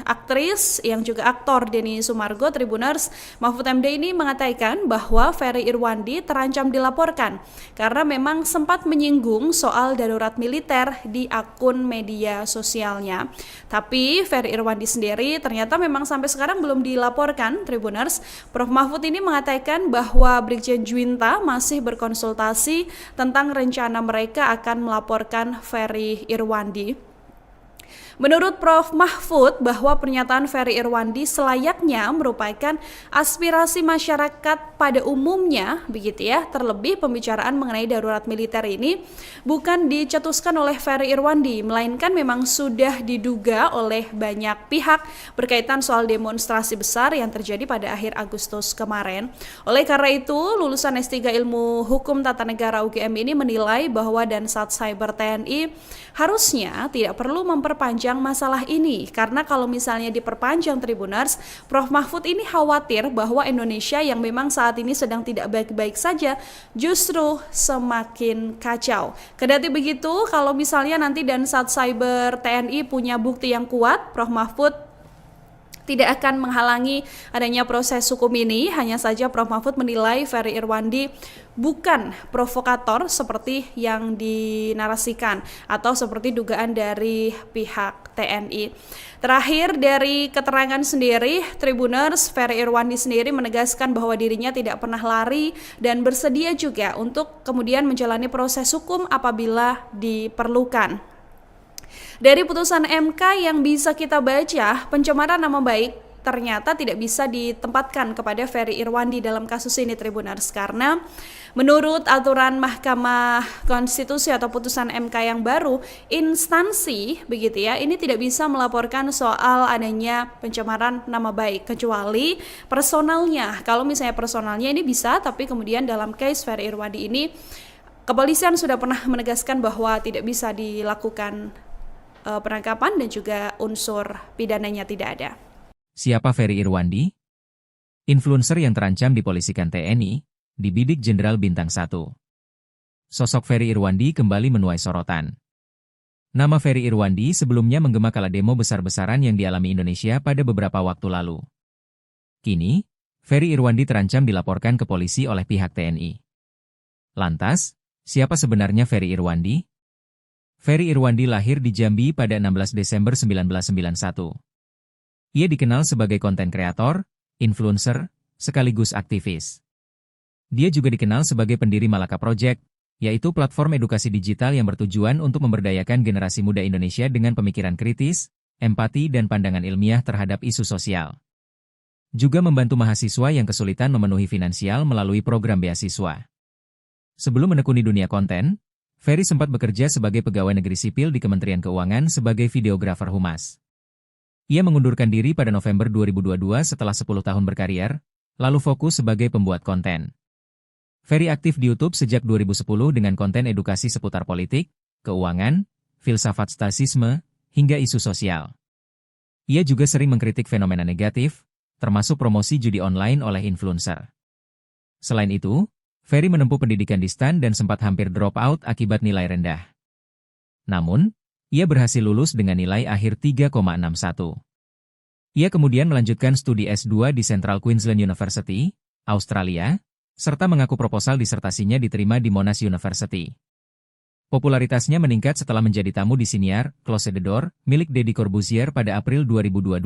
aktris yang juga aktor Denny Sumargo Tribuners, Mahfud MD ini mengatakan bahwa Ferry Irwandi terancam dilaporkan karena memang sempat menyinggung soal darurat militer di akun media sosialnya. Tapi Ferry Irwandi sendiri ternyata memang sampai sekarang belum dilaporkan. Tribuners, Prof. Mahfud ini mengatakan bahwa Brigjen Juwinta masih berkonsultasi tentang rencana mereka akan melaporkan Ferry Irwandi. Menurut Prof. Mahfud bahwa pernyataan Ferry Irwandi selayaknya merupakan aspirasi masyarakat pada umumnya, begitu ya. Terlebih pembicaraan mengenai darurat militer ini bukan dicetuskan oleh Ferry Irwandi, melainkan memang sudah diduga oleh banyak pihak berkaitan soal demonstrasi besar yang terjadi pada akhir Agustus kemarin. Oleh karena itu, lulusan S3 Ilmu Hukum Tata Negara UGM ini menilai bahwa Dansat Cyber TNI harusnya tidak perlu memperpanjang masalah ini, karena kalau misalnya diperpanjang Tribuners, Prof. Mahfud ini khawatir bahwa Indonesia yang memang saat ini sedang tidak baik-baik saja justru semakin kacau. Kendati begitu, kalau misalnya nanti Dansat Cyber TNI punya bukti yang kuat, Prof. Mahfud tidak akan menghalangi adanya proses hukum ini. Hanya saja Prof. Mahfud menilai Ferry Irwandi bukan provokator seperti yang dinarasikan atau seperti dugaan dari pihak TNI. Terakhir, dari keterangan sendiri, Tribuners Ferry Irwandi sendiri menegaskan bahwa dirinya tidak pernah lari dan bersedia juga untuk kemudian menjalani proses hukum apabila diperlukan. Dari putusan MK yang bisa kita baca, pencemaran nama baik ternyata tidak bisa ditempatkan kepada Ferry Irwandi dalam kasus ini, Tribuners, karena menurut aturan Mahkamah Konstitusi atau putusan MK yang baru, instansi begitu ya, ini tidak bisa melaporkan soal adanya pencemaran nama baik kecuali personalnya. Kalau misalnya personalnya ini bisa, tapi kemudian dalam case Ferry Irwandi ini kepolisian sudah pernah menegaskan bahwa tidak bisa dilakukan penangkapan dan juga unsur pidananya tidak ada. Siapa Ferry Irwandi? Influencer yang terancam dipolisikan TNI, dibidik Jenderal Bintang 1. Sosok Ferry Irwandi kembali menuai sorotan. Nama Ferry Irwandi sebelumnya menggema kala demo besar-besaran yang dialami Indonesia pada beberapa waktu lalu. Kini, Ferry Irwandi terancam dilaporkan ke polisi oleh pihak TNI. Lantas, siapa sebenarnya Ferry Irwandi? Ferry Irwandi lahir di Jambi pada 16 Desember 1991. Ia dikenal sebagai konten kreator, influencer, sekaligus aktivis. Dia juga dikenal sebagai pendiri Malaka Project, yaitu platform edukasi digital yang bertujuan untuk memberdayakan generasi muda Indonesia dengan pemikiran kritis, empati dan pandangan ilmiah terhadap isu sosial. Juga membantu mahasiswa yang kesulitan memenuhi finansial melalui program beasiswa. Sebelum menekuni dunia konten, Ferry sempat bekerja sebagai pegawai negeri sipil di Kementerian Keuangan sebagai videografer humas. Ia mengundurkan diri pada November 2022 setelah 10 tahun berkarir, lalu fokus sebagai pembuat konten. Ferry aktif di YouTube sejak 2010 dengan konten edukasi seputar politik, keuangan, filsafat stasisme, hingga isu sosial. Ia juga sering mengkritik fenomena negatif, termasuk promosi judi online oleh influencer. Selain itu, Ferry menempuh pendidikan di STAN dan sempat hampir drop out akibat nilai rendah. Namun, ia berhasil lulus dengan nilai akhir 3,61. Ia kemudian melanjutkan studi S2 di Central Queensland University, Australia, serta mengaku proposal disertasinya diterima di Monash University. Popularitasnya meningkat setelah menjadi tamu di siniar Close the Door milik Deddy Corbuzier pada April 2022.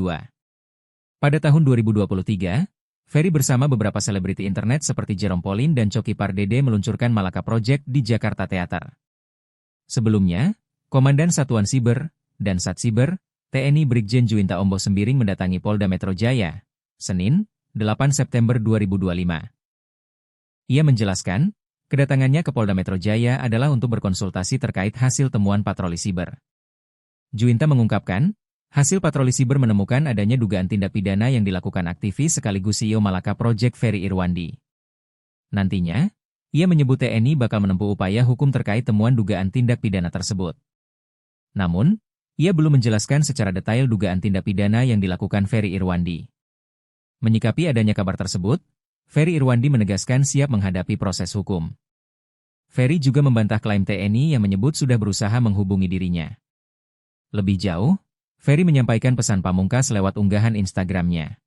Pada tahun 2023, Ferry bersama beberapa selebriti internet seperti Jerome Pauline dan Coki Pardede meluncurkan Malaka Project di Jakarta Theater. Sebelumnya, Komandan Satuan Siber dan Satsiber, TNI Brigjen Juwinta Ombo Sembiring mendatangi Polda Metro Jaya, Senin, 8 September 2025. Ia menjelaskan, kedatangannya ke Polda Metro Jaya adalah untuk berkonsultasi terkait hasil temuan patroli siber. Juwinta mengungkapkan, hasil patroli siber menemukan adanya dugaan tindak pidana yang dilakukan aktivis sekaligus CEO Malaka Project Ferry Irwandi. Nantinya, ia menyebut TNI bakal menempuh upaya hukum terkait temuan dugaan tindak pidana tersebut. Namun, ia belum menjelaskan secara detail dugaan tindak pidana yang dilakukan Ferry Irwandi. Menyikapi adanya kabar tersebut, Ferry Irwandi menegaskan siap menghadapi proses hukum. Ferry juga membantah klaim TNI yang menyebut sudah berusaha menghubungi dirinya. Lebih jauh, Ferry menyampaikan pesan pamungkas lewat unggahan Instagramnya.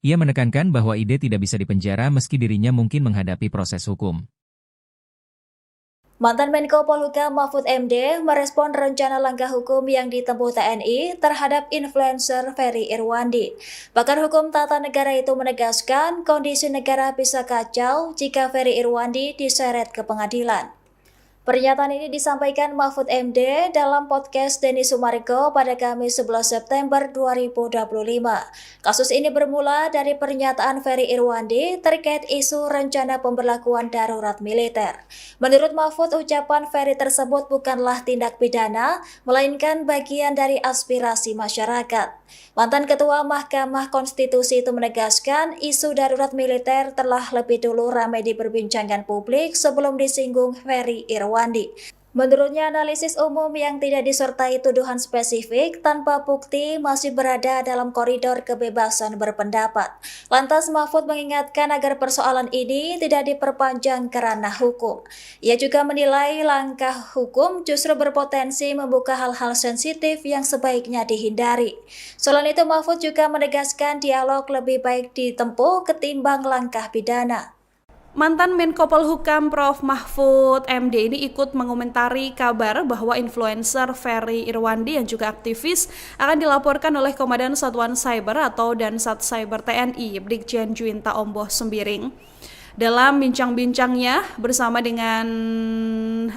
Ia menekankan bahwa ide tidak bisa dipenjara meski dirinya mungkin menghadapi proses hukum. Mantan Menko Polhukam Mahfud MD merespon rencana langkah hukum yang ditempuh TNI terhadap influencer Ferry Irwandi. Pakar hukum tata negara itu menegaskan kondisi negara bisa kacau jika Ferry Irwandi diseret ke pengadilan. Pernyataan ini disampaikan Mahfud MD dalam podcast Denny Sumargo pada Kamis 11 September 2025. Kasus ini bermula dari pernyataan Ferry Irwandi terkait isu rencana pemberlakuan darurat militer. Menurut Mahfud, ucapan Ferry tersebut bukanlah tindak pidana, melainkan bagian dari aspirasi masyarakat. Mantan Ketua Mahkamah Konstitusi itu menegaskan isu darurat militer telah lebih dulu ramai diperbincangkan publik sebelum disinggung Ferry Irwandi. Menurutnya, analisis umum yang tidak disertai tuduhan spesifik tanpa bukti masih berada dalam koridor kebebasan berpendapat. Lantas Mahfud mengingatkan agar persoalan ini tidak diperpanjang ke ranah hukum. Ia juga menilai langkah hukum justru berpotensi membuka hal-hal sensitif yang sebaiknya dihindari. Selain itu, Mahfud juga menegaskan dialog lebih baik ditempuh ketimbang langkah pidana. Mantan Menko Polhukam Prof. Mahfud MD ini ikut mengomentari kabar bahwa influencer Ferry Irwandi yang juga aktivis akan dilaporkan oleh Komandan Satuan Cyber atau Dansat Cyber TNI, Brigjen Juwinta Omboh Sembiring. Dalam bincang-bincangnya bersama dengan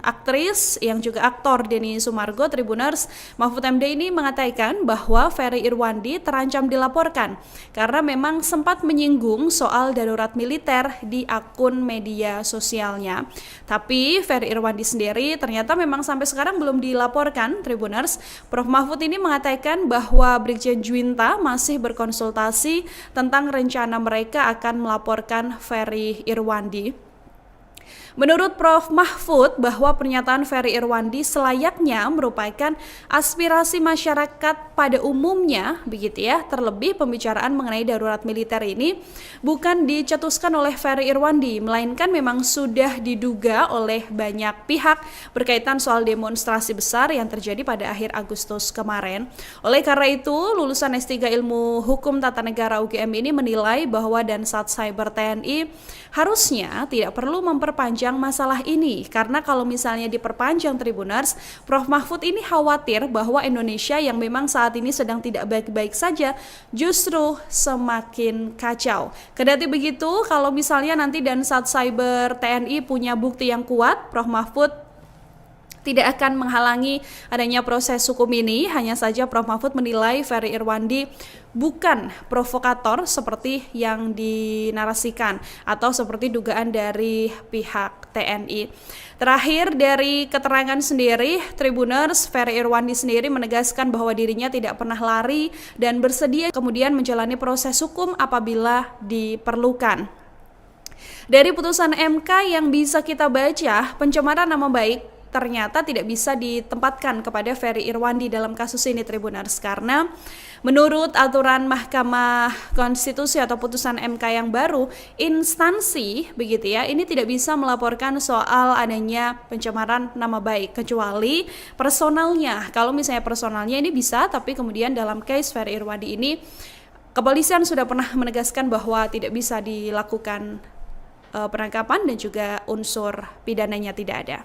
aktris yang juga aktor Denny Sumargo, Tribuners, Mahfud MD ini mengatakan bahwa Ferry Irwandi terancam dilaporkan karena memang sempat menyinggung soal darurat militer di akun media sosialnya. Tapi Ferry Irwandi sendiri ternyata memang sampai sekarang belum dilaporkan, Tribuners. Prof. Mahfud ini mengatakan bahwa Brigjen Juwinta masih berkonsultasi tentang rencana mereka akan melaporkan Ferry Irwandi. Menurut Prof. Mahfud bahwa pernyataan Ferry Irwandi selayaknya merupakan aspirasi masyarakat pada umumnya, begitu ya. Terlebih pembicaraan mengenai darurat militer ini bukan dicetuskan oleh Ferry Irwandi, melainkan memang sudah diduga oleh banyak pihak berkaitan soal demonstrasi besar yang terjadi pada akhir Agustus kemarin. Oleh karena itu, lulusan S3 Ilmu Hukum Tata Negara UGM ini menilai bahwa Dansat Cyber TNI harusnya tidak perlu memperpanjang masalah ini, karena kalau misalnya diperpanjang, Tribuners, Prof. Mahfud ini khawatir bahwa Indonesia yang memang saat ini sedang tidak baik-baik saja justru semakin kacau. Kendati begitu, kalau misalnya nanti Dansat Cyber TNI punya bukti yang kuat, Prof. Mahfud tidak akan menghalangi adanya proses hukum ini. Hanya saja Prof. Mahfud menilai Ferry Irwandi bukan provokator seperti yang dinarasikan atau seperti dugaan dari pihak TNI. Terakhir dari keterangan sendiri, Tribuners, Ferry Irwandi sendiri menegaskan bahwa dirinya tidak pernah lari dan bersedia kemudian menjalani proses hukum apabila diperlukan. Dari putusan MK yang bisa kita baca, pencemaran nama baik ternyata tidak bisa ditempatkan kepada Ferry Irwandi dalam kasus ini, Tribuners, karena menurut aturan Mahkamah Konstitusi atau putusan MK yang baru, instansi begitu ya, ini tidak bisa melaporkan soal adanya pencemaran nama baik kecuali personalnya. Kalau misalnya personalnya ini bisa, tapi kemudian dalam case Ferry Irwandi ini kepolisian sudah pernah menegaskan bahwa tidak bisa dilakukan penangkapan dan juga unsur pidananya tidak ada.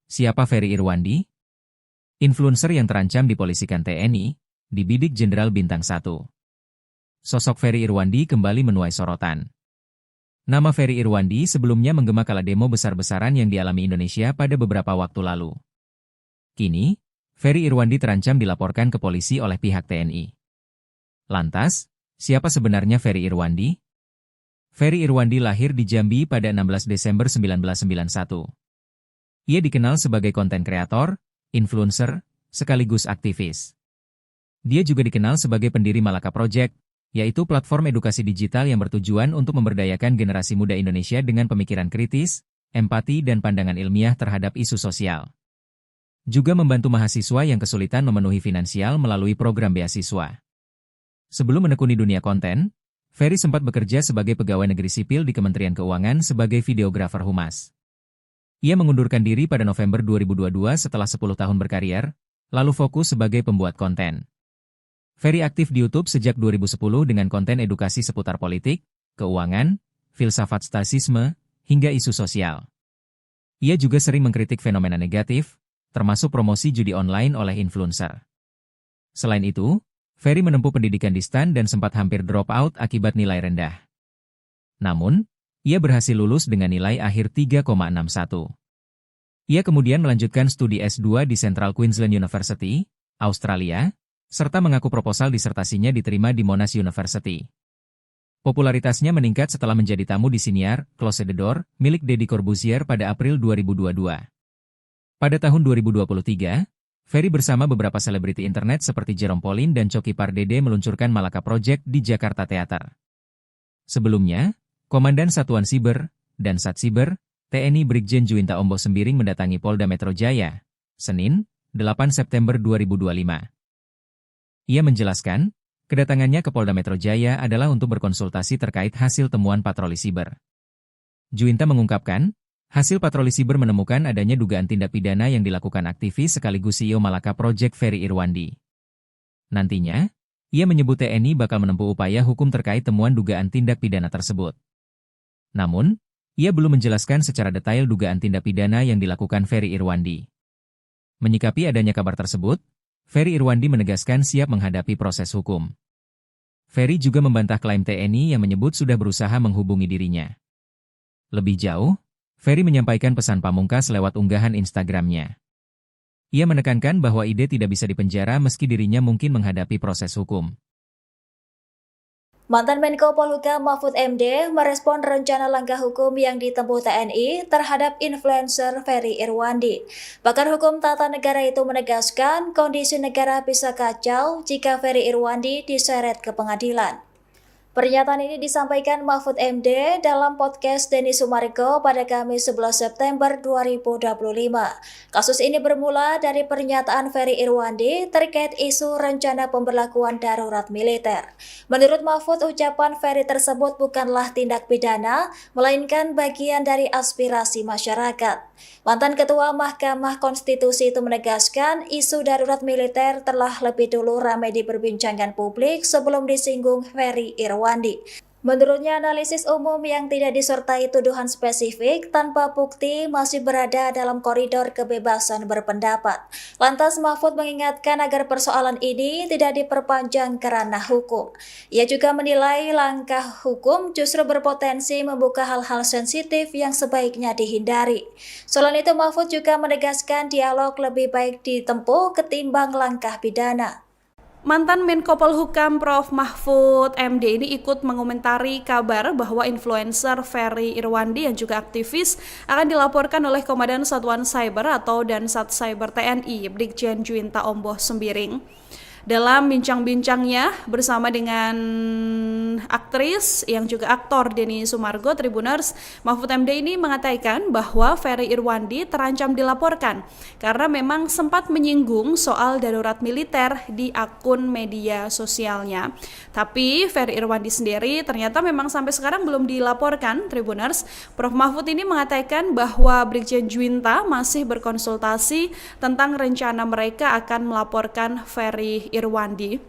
Siapa Ferry Irwandi? Influencer yang terancam dipolisikan TNI, dibidik Jenderal Bintang 1. Sosok Ferry Irwandi kembali menuai sorotan. Nama Ferry Irwandi sebelumnya menggema kala demo besar-besaran yang dialami Indonesia pada beberapa waktu lalu. Kini, Ferry Irwandi terancam dilaporkan ke polisi oleh pihak TNI. Lantas, siapa sebenarnya Ferry Irwandi? Ferry Irwandi lahir di Jambi pada 16 Desember 1991. Ia dikenal sebagai konten kreator, influencer, sekaligus aktivis. Dia juga dikenal sebagai pendiri Malaka Project, yaitu platform edukasi digital yang bertujuan untuk memberdayakan generasi muda Indonesia dengan pemikiran kritis, empati dan pandangan ilmiah terhadap isu sosial. Juga membantu mahasiswa yang kesulitan memenuhi finansial melalui program beasiswa. Sebelum menekuni dunia konten, Ferry sempat bekerja sebagai pegawai negeri sipil di Kementerian Keuangan sebagai videografer humas. Ia mengundurkan diri pada November 2022 setelah 10 tahun berkarir, lalu fokus sebagai pembuat konten. Ferry aktif di YouTube sejak 2010 dengan konten edukasi seputar politik, keuangan, filsafat stasisme, hingga isu sosial. Ia juga sering mengkritik fenomena negatif, termasuk promosi judi online oleh influencer. Selain itu, Ferry menempuh pendidikan di STAN dan sempat hampir drop out akibat nilai rendah. Namun, ia berhasil lulus dengan nilai akhir 3,61. Ia kemudian melanjutkan studi S2 di Central Queensland University, Australia, serta mengaku proposal disertasinya diterima di Monash University. Popularitasnya meningkat setelah menjadi tamu di siniar Close the Door milik Deddy Corbuzier pada April 2022. Pada tahun 2023, Ferry bersama beberapa selebriti internet seperti Jerome Pauline dan Coki Pardede meluncurkan Malaka Project di Jakarta Theater. Sebelumnya, Komandan Satuan Siber, Dansat Cyber, TNI Brigjen Juwinta Omboh Sembiring mendatangi Polda Metro Jaya, Senin, 8 September 2025. Ia menjelaskan, kedatangannya ke Polda Metro Jaya adalah untuk berkonsultasi terkait hasil temuan patroli siber. Juwinta mengungkapkan, hasil patroli siber menemukan adanya dugaan tindak pidana yang dilakukan aktivis sekaligus CEO Malaka Project Ferry Irwandi. Nantinya, ia menyebut TNI bakal menempuh upaya hukum terkait temuan dugaan tindak pidana tersebut. Namun, Ia belum menjelaskan secara detail dugaan tindak pidana yang dilakukan Ferry Irwandi. Menyikapi adanya kabar tersebut, Ferry Irwandi menegaskan siap menghadapi proses hukum. Ferry juga membantah klaim TNI yang menyebut sudah berusaha menghubungi dirinya. Lebih jauh, Ferry menyampaikan pesan pamungkas lewat unggahan Instagramnya. Ia menekankan bahwa Ide tidak bisa dipenjara meski dirinya mungkin menghadapi proses hukum. Mantan Menko Polhukam Mahfud MD merespon rencana langkah hukum yang ditempuh TNI terhadap influencer Ferry Irwandi. Pakar hukum tata negara itu menegaskan kondisi negara bisa kacau jika Ferry Irwandi diseret ke pengadilan. Pernyataan ini disampaikan Mahfud MD dalam podcast Denny Sumargo pada Kamis 11 September 2025. Kasus ini bermula dari pernyataan Ferry Irwandi terkait isu rencana pemberlakuan darurat militer. Menurut Mahfud, ucapan Ferry tersebut bukanlah tindak pidana, melainkan bagian dari aspirasi masyarakat. Mantan Ketua Mahkamah Konstitusi itu menegaskan isu darurat militer telah lebih dulu ramai diperbincangkan publik sebelum disinggung Ferry Irwandi. Menurutnya, analisis umum yang tidak disertai tuduhan spesifik tanpa bukti masih berada dalam koridor kebebasan berpendapat. Lantas Mahfud mengingatkan agar persoalan ini tidak diperpanjang ke ranah hukum. Ia juga menilai langkah hukum justru berpotensi membuka hal-hal sensitif yang sebaiknya dihindari. Selain itu, Mahfud juga menegaskan dialog lebih baik ditempuh ketimbang langkah pidana. Mantan Menko Polhukam Prof. Mahfud MD ini ikut mengomentari kabar bahwa influencer Ferry Irwandi yang juga aktivis akan dilaporkan oleh Komandan Satuan Cyber atau Dansat Cyber TNI, Brigjen Juwinta Omboh Sembiring. Dalam bincang-bincangnya bersama dengan aktris yang juga aktor Denny Sumargo, Tribuners, Mahfud MD ini mengatakan bahwa Ferry Irwandi terancam dilaporkan karena memang sempat menyinggung soal darurat militer di akun media sosialnya. Tapi Ferry Irwandi sendiri ternyata memang sampai sekarang belum dilaporkan, Tribuners. Prof. Mahfud ini mengatakan bahwa Brigjen Juwinta masih berkonsultasi tentang rencana mereka akan melaporkan Ferry Irwandi.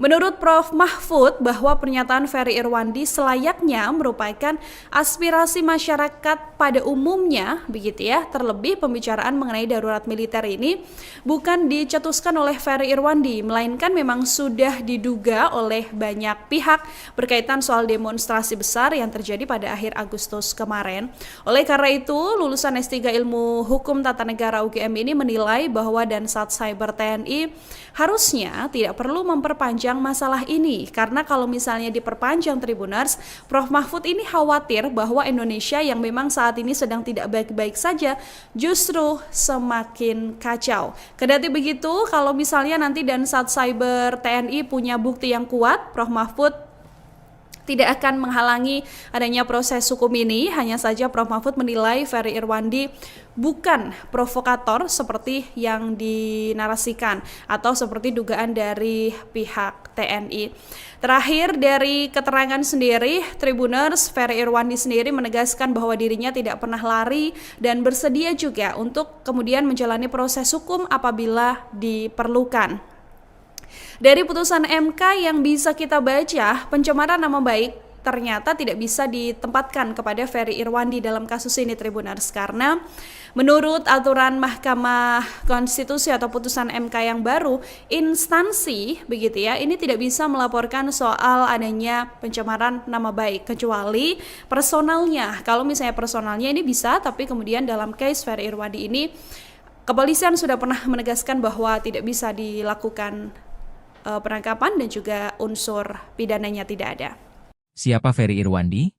Menurut Prof. Mahfud bahwa pernyataan Ferry Irwandi selayaknya merupakan aspirasi masyarakat pada umumnya, begitu ya. Terlebih pembicaraan mengenai darurat militer ini bukan dicetuskan oleh Ferry Irwandi, melainkan memang sudah diduga oleh banyak pihak berkaitan soal demonstrasi besar yang terjadi pada akhir Agustus kemarin. Oleh karena itu, lulusan S3 Ilmu Hukum Tata Negara UGM ini menilai bahwa Dansat Cyber TNI harusnya tidak perlu memperpanjang masalah ini, karena kalau misalnya diperpanjang, Tribuners, Prof. Mahfud ini khawatir bahwa Indonesia yang memang saat ini sedang tidak baik-baik saja justru semakin kacau. Kendati begitu, kalau misalnya nanti Dansat Cyber TNI punya bukti yang kuat, Prof. Mahfud tidak akan menghalangi adanya proses hukum ini. Hanya saja Prof. Mahfud menilai Ferry Irwandi bukan provokator seperti yang dinarasikan atau seperti dugaan dari pihak TNI. Terakhir, dari keterangan sendiri, Tribuners, Ferry Irwandi sendiri menegaskan bahwa dirinya tidak pernah lari dan bersedia juga untuk kemudian menjalani proses hukum apabila diperlukan. Dari putusan MK yang bisa kita baca, pencemaran nama baik ternyata tidak bisa ditempatkan kepada Ferry Irwandi dalam kasus ini, Tribuners, karena menurut aturan Mahkamah Konstitusi atau putusan MK yang baru, instansi begitu ya, ini tidak bisa melaporkan soal adanya pencemaran nama baik kecuali personalnya. Kalau misalnya personalnya ini bisa, tapi kemudian dalam case Ferry Irwandi ini kepolisian sudah pernah menegaskan bahwa tidak bisa dilakukan penangkapan dan juga unsur pidananya tidak ada. Siapa Ferry Irwandi?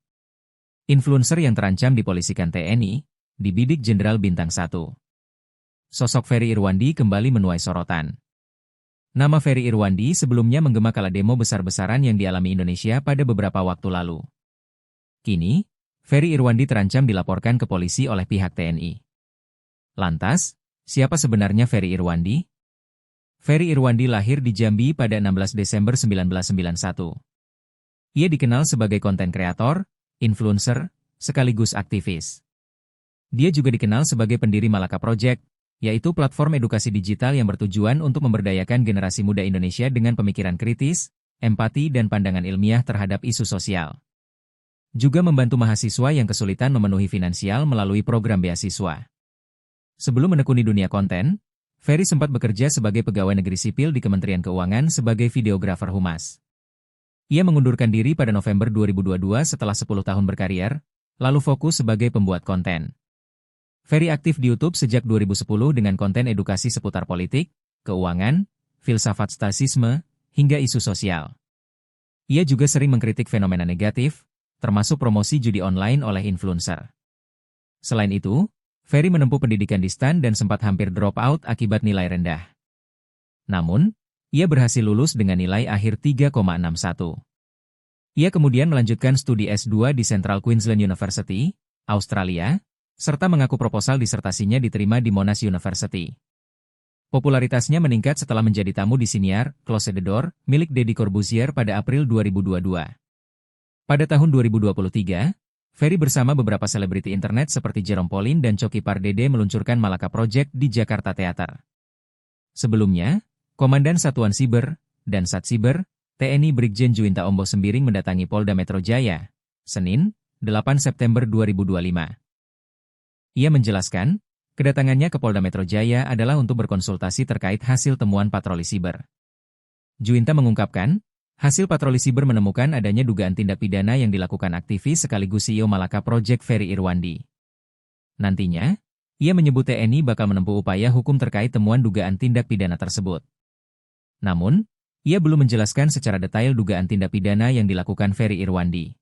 Influencer yang terancam dipolisikan TNI, dibidik Jenderal Bintang 1. Sosok Ferry Irwandi kembali menuai sorotan. Nama Ferry Irwandi sebelumnya menggema kala demo besar-besaran yang dialami Indonesia pada beberapa waktu lalu. Kini, Ferry Irwandi terancam dilaporkan ke polisi oleh pihak TNI. Lantas, siapa sebenarnya Ferry Irwandi? Ferry Irwandi lahir di Jambi pada 16 Desember 1991. Ia dikenal sebagai konten kreator, influencer, sekaligus aktivis. Dia juga dikenal sebagai pendiri Malaka Project, yaitu platform edukasi digital yang bertujuan untuk memberdayakan generasi muda Indonesia dengan pemikiran kritis, empati dan pandangan ilmiah terhadap isu sosial. juga membantu mahasiswa yang kesulitan memenuhi finansial melalui program beasiswa. Sebelum menekuni dunia konten, Ferry sempat bekerja sebagai pegawai negeri sipil di Kementerian Keuangan sebagai videografer humas. Ia mengundurkan diri pada November 2022 setelah 10 tahun berkarir, lalu fokus sebagai pembuat konten. Ferry aktif di YouTube sejak 2010 dengan konten edukasi seputar politik, keuangan, filsafat stasisme, hingga isu sosial. Ia juga sering mengkritik fenomena negatif, termasuk promosi judi online oleh influencer. Selain itu, Ferry menempuh pendidikan di STAN dan sempat hampir drop out akibat nilai rendah. Namun, ia berhasil lulus dengan nilai akhir 3,61. Ia kemudian melanjutkan studi S2 di Central Queensland University, Australia, serta mengaku proposal disertasinya diterima di Monash University. Popularitasnya meningkat setelah menjadi tamu di siniar Close the Door milik Deddy Corbuzier pada April 2022. Pada tahun 2023, Ferry bersama beberapa selebriti internet seperti Jerome Pauline dan Coki Pardede meluncurkan Malaka Project di Jakarta Theater. Sebelumnya, Komandan Satuan Siber dan Satsiber, TNI Brigjen Juwinta Omboh Sembiring mendatangi Polda Metro Jaya, Senin, 8 September 2025. Ia menjelaskan, kedatangannya ke Polda Metro Jaya adalah untuk berkonsultasi terkait hasil temuan patroli siber. Juwinta mengungkapkan, hasil patroli siber menemukan adanya dugaan tindak pidana yang dilakukan aktivis sekaligus CEO Malaka Project Ferry Irwandi. Nantinya, ia menyebut TNI bakal menempuh upaya hukum terkait temuan dugaan tindak pidana tersebut. Namun, ia belum menjelaskan secara detail dugaan tindak pidana yang dilakukan Ferry Irwandi.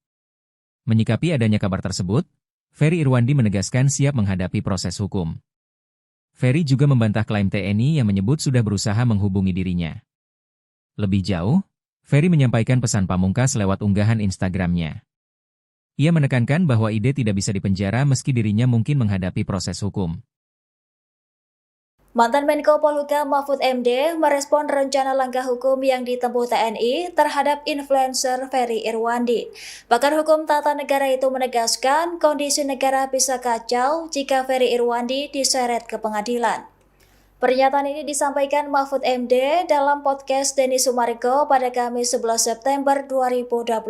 Menyikapi adanya kabar tersebut, Ferry Irwandi menegaskan siap menghadapi proses hukum. Ferry juga membantah klaim TNI yang menyebut sudah berusaha menghubungi dirinya. Lebih jauh, Ferry menyampaikan pesan pamungkas lewat unggahan Instagramnya. Ia menekankan bahwa ide tidak bisa dipenjara meski dirinya mungkin menghadapi proses hukum. Mantan Menko Polhukam Mahfud MD merespon rencana langkah hukum yang ditempuh TNI terhadap influencer Ferry Irwandi. Pakar hukum tata negara itu menegaskan kondisi negara bisa kacau jika Ferry Irwandi diseret ke pengadilan. Pernyataan ini disampaikan Mahfud MD dalam podcast Denny Sumargo pada Kamis 11 September 2025.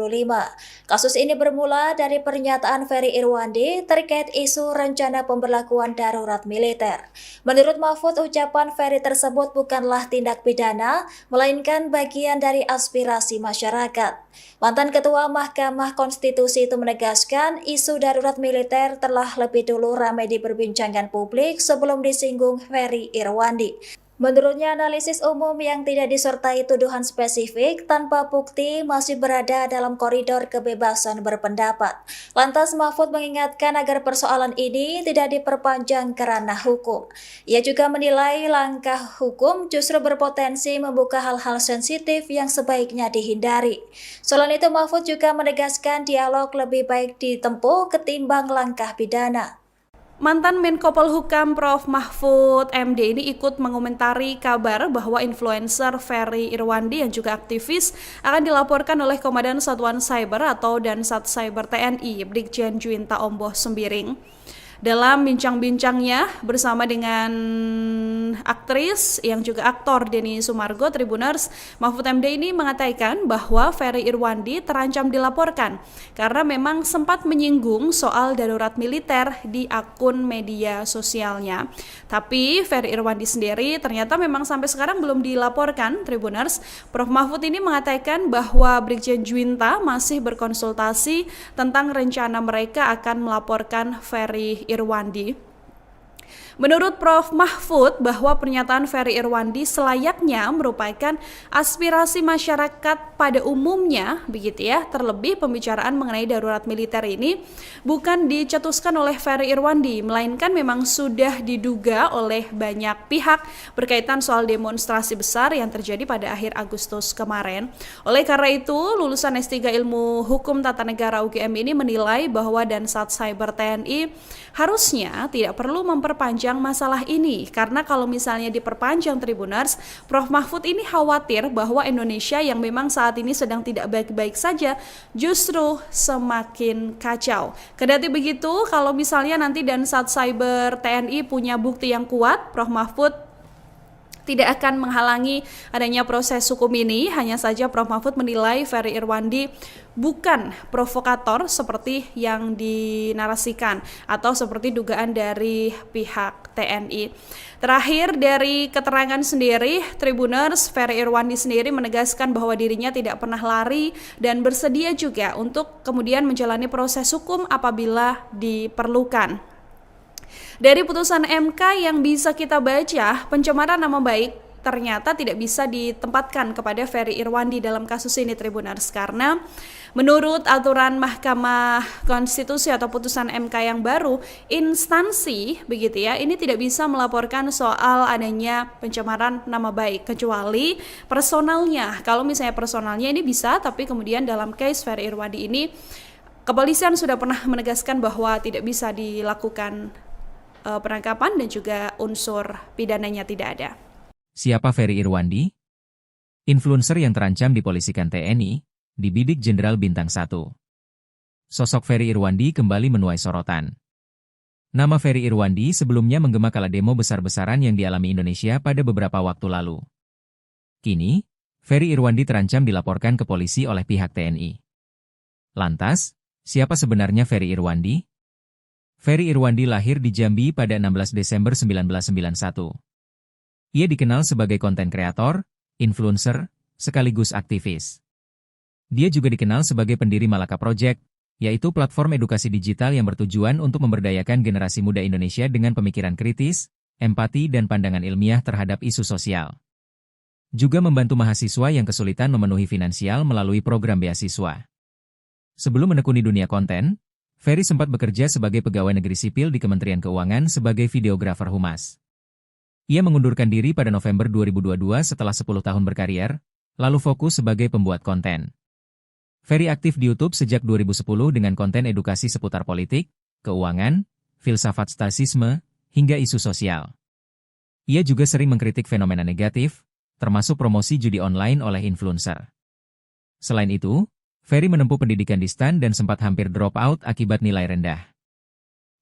Kasus ini bermula dari pernyataan Ferry Irwandi terkait isu rencana pemberlakuan darurat militer. Menurut Mahfud, ucapan Ferry tersebut bukanlah tindak pidana, melainkan bagian dari aspirasi masyarakat. Mantan Ketua Mahkamah Konstitusi itu menegaskan isu darurat militer telah lebih dulu ramai diperbincangkan publik sebelum disinggung Ferry Irwandi. Menurutnya, analisis umum yang tidak disertai tuduhan spesifik tanpa bukti masih berada dalam koridor kebebasan berpendapat. Lantas Mahfud mengingatkan agar persoalan ini tidak diperpanjang ke ranah hukum. Ia juga menilai langkah hukum justru berpotensi membuka hal-hal sensitif yang sebaiknya dihindari. Selain itu, Mahfud juga menegaskan dialog lebih baik ditempuh ketimbang langkah pidana. Mantan Menko Polhukam Prof. Mahfud MD ini ikut mengomentari kabar bahwa influencer Ferry Irwandi yang juga aktivis akan dilaporkan oleh Komandan Satuan Cyber atau Dansat Cyber TNI Brigjen Juwinta Omboh Sembiring. Dalam bincang-bincangnya bersama dengan aktris yang juga aktor Denny Sumargo Tribuners, Mahfud MD ini mengatakan bahwa Ferry Irwandi terancam dilaporkan karena memang sempat menyinggung soal darurat militer di akun media sosialnya. Tapi Ferry Irwandi sendiri ternyata memang sampai sekarang belum dilaporkan Tribuners. Prof. Mahfud ini mengatakan bahwa Brigjen Juwinta masih berkonsultasi tentang rencana mereka akan melaporkan Ferry Irwandi. Menurut Prof. Mahfud bahwa pernyataan Ferry Irwandi selayaknya merupakan aspirasi masyarakat pada umumnya, begitu ya. Terlebih pembicaraan mengenai darurat militer ini bukan dicetuskan oleh Ferry Irwandi, melainkan memang sudah diduga oleh banyak pihak berkaitan soal demonstrasi besar yang terjadi pada akhir Agustus kemarin. Oleh karena itu, lulusan S3 Ilmu Hukum Tata Negara UGM ini menilai bahwa Dansat Cyber TNI harusnya tidak perlu memperpanjang masalah ini, karena kalau misalnya diperpanjang Tribuners, Prof. Mahfud ini khawatir bahwa Indonesia yang memang saat ini sedang tidak baik-baik saja justru semakin kacau. Kendati begitu, kalau misalnya nanti Dansat Cyber TNI punya bukti yang kuat, Prof. Mahfud tidak akan menghalangi adanya proses hukum ini. Hanya saja Prof. Mahfud menilai Ferry Irwandi bukan provokator seperti yang dinarasikan atau seperti dugaan dari pihak TNI. Terakhir, dari keterangan sendiri, Tribuners, Ferry Irwandi sendiri menegaskan bahwa dirinya tidak pernah lari dan bersedia juga untuk kemudian menjalani proses hukum apabila diperlukan. Dari putusan MK yang bisa kita baca, pencemaran nama baik ternyata tidak bisa ditempatkan kepada Ferry Irwandi dalam kasus ini, Tribuners, karena menurut aturan Mahkamah Konstitusi atau putusan MK yang baru, instansi begitu ya, ini tidak bisa melaporkan soal adanya pencemaran nama baik kecuali personalnya. Kalau misalnya personalnya ini bisa, tapi kemudian dalam case Ferry Irwandi ini kepolisian sudah pernah menegaskan bahwa tidak bisa dilakukan penangkapan dan juga unsur pidananya tidak ada. Siapa Ferry Irwandi? Influencer yang terancam dipolisikan TNI, dibidik Jenderal Bintang 1. Sosok Ferry Irwandi kembali menuai sorotan. Nama Ferry Irwandi sebelumnya menggema kala demo besar-besaran yang dialami Indonesia pada beberapa waktu lalu. Kini, Ferry Irwandi terancam dilaporkan ke polisi oleh pihak TNI. Lantas, siapa sebenarnya Ferry Irwandi? Ferry Irwandi lahir di Jambi pada 16 Desember 1991. Ia dikenal sebagai konten kreator, influencer, sekaligus aktivis. Dia juga dikenal sebagai pendiri Malaka Project, yaitu platform edukasi digital yang bertujuan untuk memberdayakan generasi muda Indonesia dengan pemikiran kritis, empati dan pandangan ilmiah terhadap isu sosial. Juga membantu mahasiswa yang kesulitan memenuhi finansial melalui program beasiswa. Sebelum menekuni dunia konten, Ferry sempat bekerja sebagai pegawai negeri sipil di Kementerian Keuangan sebagai videografer humas. Ia mengundurkan diri pada November 2022 setelah 10 tahun berkarir, lalu fokus sebagai pembuat konten. Ferry aktif di YouTube sejak 2010 dengan konten edukasi seputar politik, keuangan, filsafat Stoicisme, hingga isu sosial. Ia juga sering mengkritik fenomena negatif, termasuk promosi judi online oleh influencer. Selain itu, Ferry menempuh pendidikan di STAN dan sempat hampir drop out akibat nilai rendah.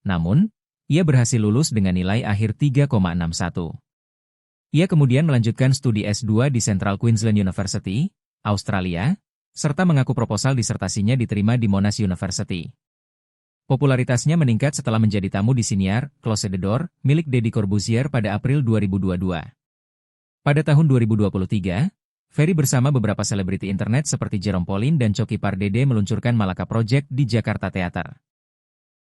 Namun, ia berhasil lulus dengan nilai akhir 3,61. Ia kemudian melanjutkan studi S2 di Central Queensland University, Australia, serta mengaku proposal disertasinya diterima di Monash University. Popularitasnya meningkat setelah menjadi tamu di siniar Close the Door milik Deddy Corbuzier pada April 2022. Pada tahun 2023, Ferry bersama beberapa selebriti internet seperti Jerome Pauline dan Coki Pardede meluncurkan Malaka Project di Jakarta Theater.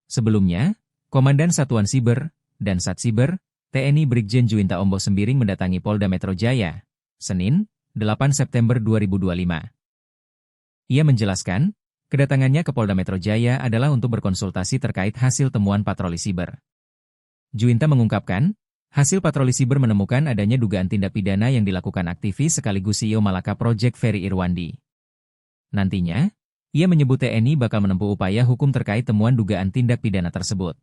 Sebelumnya, Komandan Satuan Siber dan Satsiber, TNI Brigjen Juwinta Ombo Sembiring mendatangi Polda Metro Jaya, Senin, 8 September 2025. Ia menjelaskan, kedatangannya ke Polda Metro Jaya adalah untuk berkonsultasi terkait hasil temuan patroli siber. Juwinta mengungkapkan, hasil patroli siber menemukan adanya dugaan tindak pidana yang dilakukan aktivis sekaligus CEO Malaka Project Ferry Irwandi. Nantinya, ia menyebut TNI bakal menempuh upaya hukum terkait temuan dugaan tindak pidana tersebut.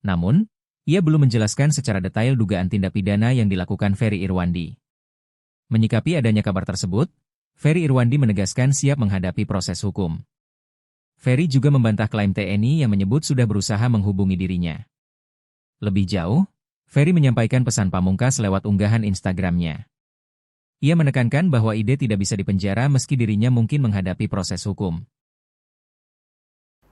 Namun, ia belum menjelaskan secara detail dugaan tindak pidana yang dilakukan Ferry Irwandi. Menyikapi adanya kabar tersebut, Ferry Irwandi menegaskan siap menghadapi proses hukum. Ferry juga membantah klaim TNI yang menyebut sudah berusaha menghubungi dirinya. Lebih jauh, Ferry menyampaikan pesan pamungkas lewat unggahan Instagramnya. Ia menekankan bahwa ide tidak bisa dipenjara meski dirinya mungkin menghadapi proses hukum.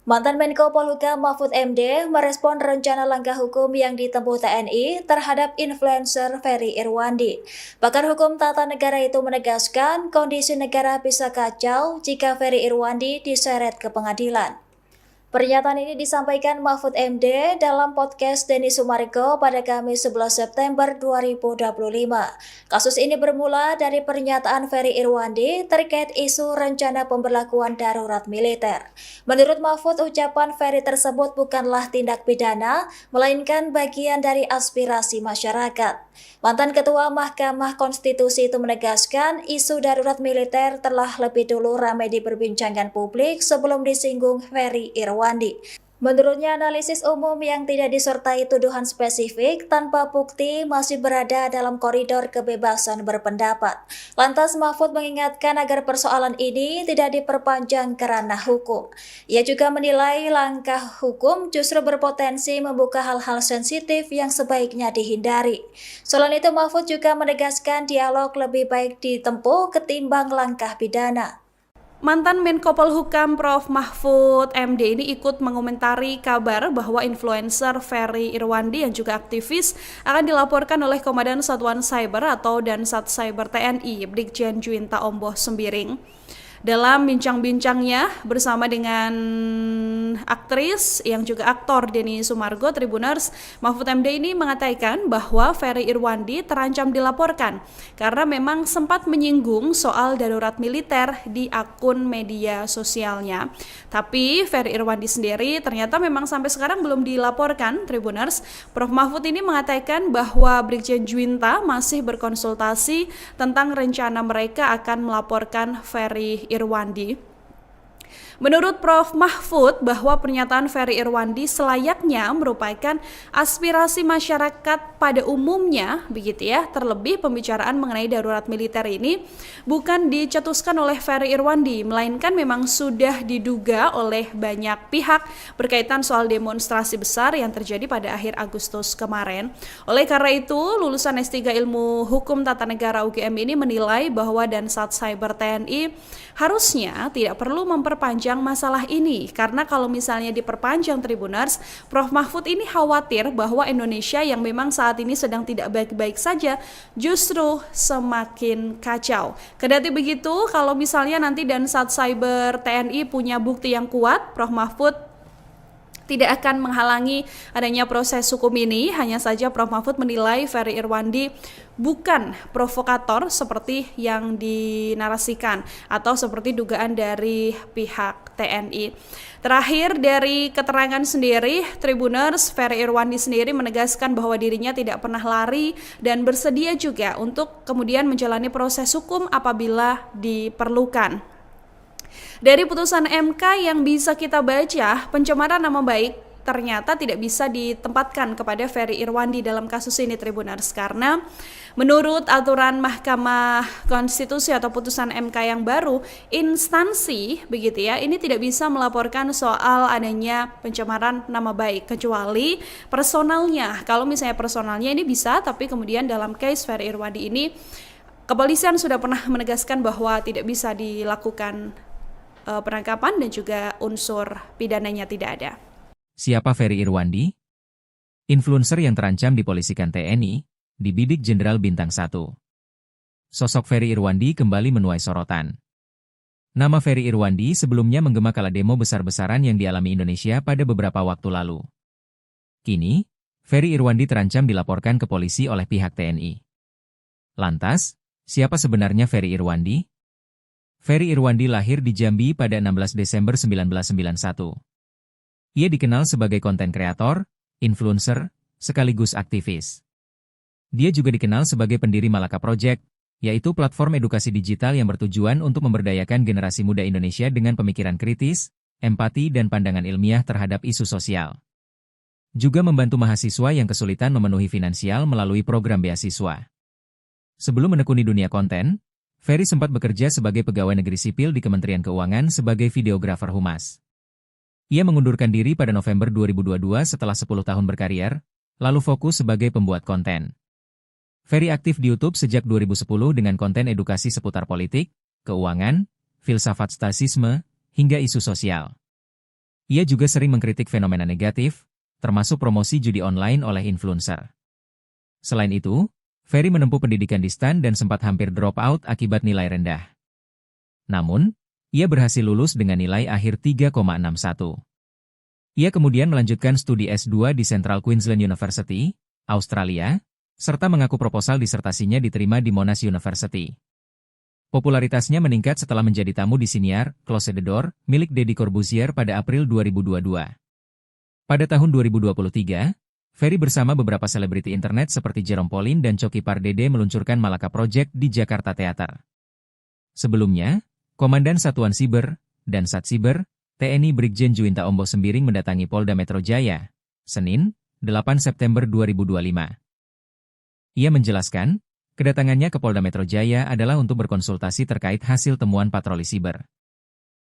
Mantan Menko Polhukam Mahfud MD merespon rencana langkah hukum yang ditempuh TNI terhadap influencer Ferry Irwandi. Pakar hukum tata negara itu menegaskan kondisi negara bisa kacau jika Ferry Irwandi diseret ke pengadilan. Pernyataan ini disampaikan Mahfud MD dalam podcast Denny Sumargo pada Kamis 11 September 2025. Kasus ini bermula dari pernyataan Ferry Irwandi terkait isu rencana pemberlakuan darurat militer. Menurut Mahfud, ucapan Ferry tersebut bukanlah tindak pidana, melainkan bagian dari aspirasi masyarakat. Mantan Ketua Mahkamah Konstitusi itu menegaskan isu darurat militer telah lebih dulu ramai diperbincangkan publik sebelum disinggung Ferry Irwandi. Menurutnya, analisis umum yang tidak disertai tuduhan spesifik tanpa bukti masih berada dalam koridor kebebasan berpendapat. Lantas Mahfud mengingatkan agar persoalan ini tidak diperpanjang ke ranah hukum. Ia juga menilai langkah hukum justru berpotensi membuka hal-hal sensitif yang sebaiknya dihindari. Selain itu, Mahfud juga menegaskan dialog lebih baik ditempuh ketimbang langkah pidana. Mantan Menko Polhukam Prof. Mahfud MD ini ikut mengomentari kabar bahwa influencer Ferry Irwandi yang juga aktivis akan dilaporkan oleh Komandan Satuan Cyber atau Dansat Cyber TNI, Brigjen Juwinta Omboh Sembiring. Dalam bincang-bincangnya bersama dengan aktris yang juga aktor Denny Sumargo, Tribuners, Mahfud MD ini mengatakan bahwa Ferry Irwandi terancam dilaporkan karena memang sempat menyinggung soal darurat militer di akun media sosialnya. Tapi Ferry Irwandi sendiri ternyata memang sampai sekarang belum dilaporkan, Tribuners. Prof. Mahfud ini mengatakan bahwa Brigjen Juwinta masih berkonsultasi tentang rencana mereka akan melaporkan Ferry Irwandi. Menurut Prof. Mahfud bahwa pernyataan Ferry Irwandi selayaknya merupakan aspirasi masyarakat pada umumnya, begitu ya. Terlebih pembicaraan mengenai darurat militer ini bukan dicetuskan oleh Ferry Irwandi, melainkan memang sudah diduga oleh banyak pihak berkaitan soal demonstrasi besar yang terjadi pada akhir Agustus kemarin. Oleh karena itu, lulusan S3 Ilmu Hukum Tata Negara UGM ini menilai bahwa Dansat Cyber TNI harusnya tidak perlu memperpanjang masalah ini, karena kalau misalnya diperpanjang, Tribuners, Prof. Mahfud ini khawatir bahwa Indonesia yang memang saat ini sedang tidak baik-baik saja justru semakin kacau. Kendati begitu, kalau misalnya nanti Dansat Cyber TNI punya bukti yang kuat, Prof. Mahfud tidak akan menghalangi adanya proses hukum ini. Hanya saja Prof. Mahfud menilai Ferry Irwandi bukan provokator seperti yang dinarasikan atau seperti dugaan dari pihak TNI. Terakhir, dari keterangan sendiri, Tribuners, Ferry Irwandi sendiri menegaskan bahwa dirinya tidak pernah lari dan bersedia juga untuk kemudian menjalani proses hukum apabila diperlukan. Dari putusan MK yang bisa kita baca, pencemaran nama baik ternyata tidak bisa ditempatkan kepada Ferry Irwandi dalam kasus ini, Tribuners, karena menurut aturan Mahkamah Konstitusi atau putusan MK yang baru, instansi begitu ya, ini tidak bisa melaporkan soal adanya pencemaran nama baik kecuali personalnya. Kalau misalnya personalnya ini bisa, tapi kemudian dalam case Ferry Irwandi ini kepolisian sudah pernah menegaskan bahwa tidak bisa dilakukan penangkapan dan juga unsur pidananya tidak ada. Siapa Ferry Irwandi? Influencer yang terancam dipolisikan TNI, dibidik Jenderal Bintang 1. Sosok Ferry Irwandi kembali menuai sorotan. Nama Ferry Irwandi sebelumnya menggema kala demo besar-besaran yang dialami Indonesia pada beberapa waktu lalu. Kini, Ferry Irwandi terancam dilaporkan ke polisi oleh pihak TNI. Lantas, siapa sebenarnya Ferry Irwandi? Ferry Irwandi lahir di Jambi pada 16 Desember 1991. Ia dikenal sebagai konten kreator, influencer, sekaligus aktivis. Dia juga dikenal sebagai pendiri Malaka Project, yaitu platform edukasi digital yang bertujuan untuk memberdayakan generasi muda Indonesia dengan pemikiran kritis, empati dan pandangan ilmiah terhadap isu sosial. Juga membantu mahasiswa yang kesulitan memenuhi finansial melalui program beasiswa. Sebelum menekuni dunia konten, Ferry sempat bekerja sebagai pegawai negeri sipil di Kementerian Keuangan sebagai videografer humas. Ia mengundurkan diri pada November 2022 setelah 10 tahun berkarir, lalu fokus sebagai pembuat konten. Ferry aktif di YouTube sejak 2010 dengan konten edukasi seputar politik, keuangan, filsafat stasisme, hingga isu sosial. Ia juga sering mengkritik fenomena negatif, termasuk promosi judi online oleh influencer. Selain itu, Ferry menempuh pendidikan di STAN dan sempat hampir drop out akibat nilai rendah. Namun, ia berhasil lulus dengan nilai akhir 3,61. Ia kemudian melanjutkan studi S2 di Central Queensland University, Australia, serta mengaku proposal disertasinya diterima di Monash University. Popularitasnya meningkat setelah menjadi tamu di siniar Close the Door milik Deddy Corbuzier pada April 2022. Pada tahun 2023, Ferry bersama beberapa selebriti internet seperti Jerome Pauline dan Coki Pardede meluncurkan Malaka Project di Jakarta Theater. Sebelumnya, Komandan Satuan Siber, Dansat Cyber, TNI Brigjen Juwinta Omboh Sembiring mendatangi Polda Metro Jaya, Senin, 8 September 2025. Ia menjelaskan, kedatangannya ke Polda Metro Jaya adalah untuk berkonsultasi terkait hasil temuan patroli siber.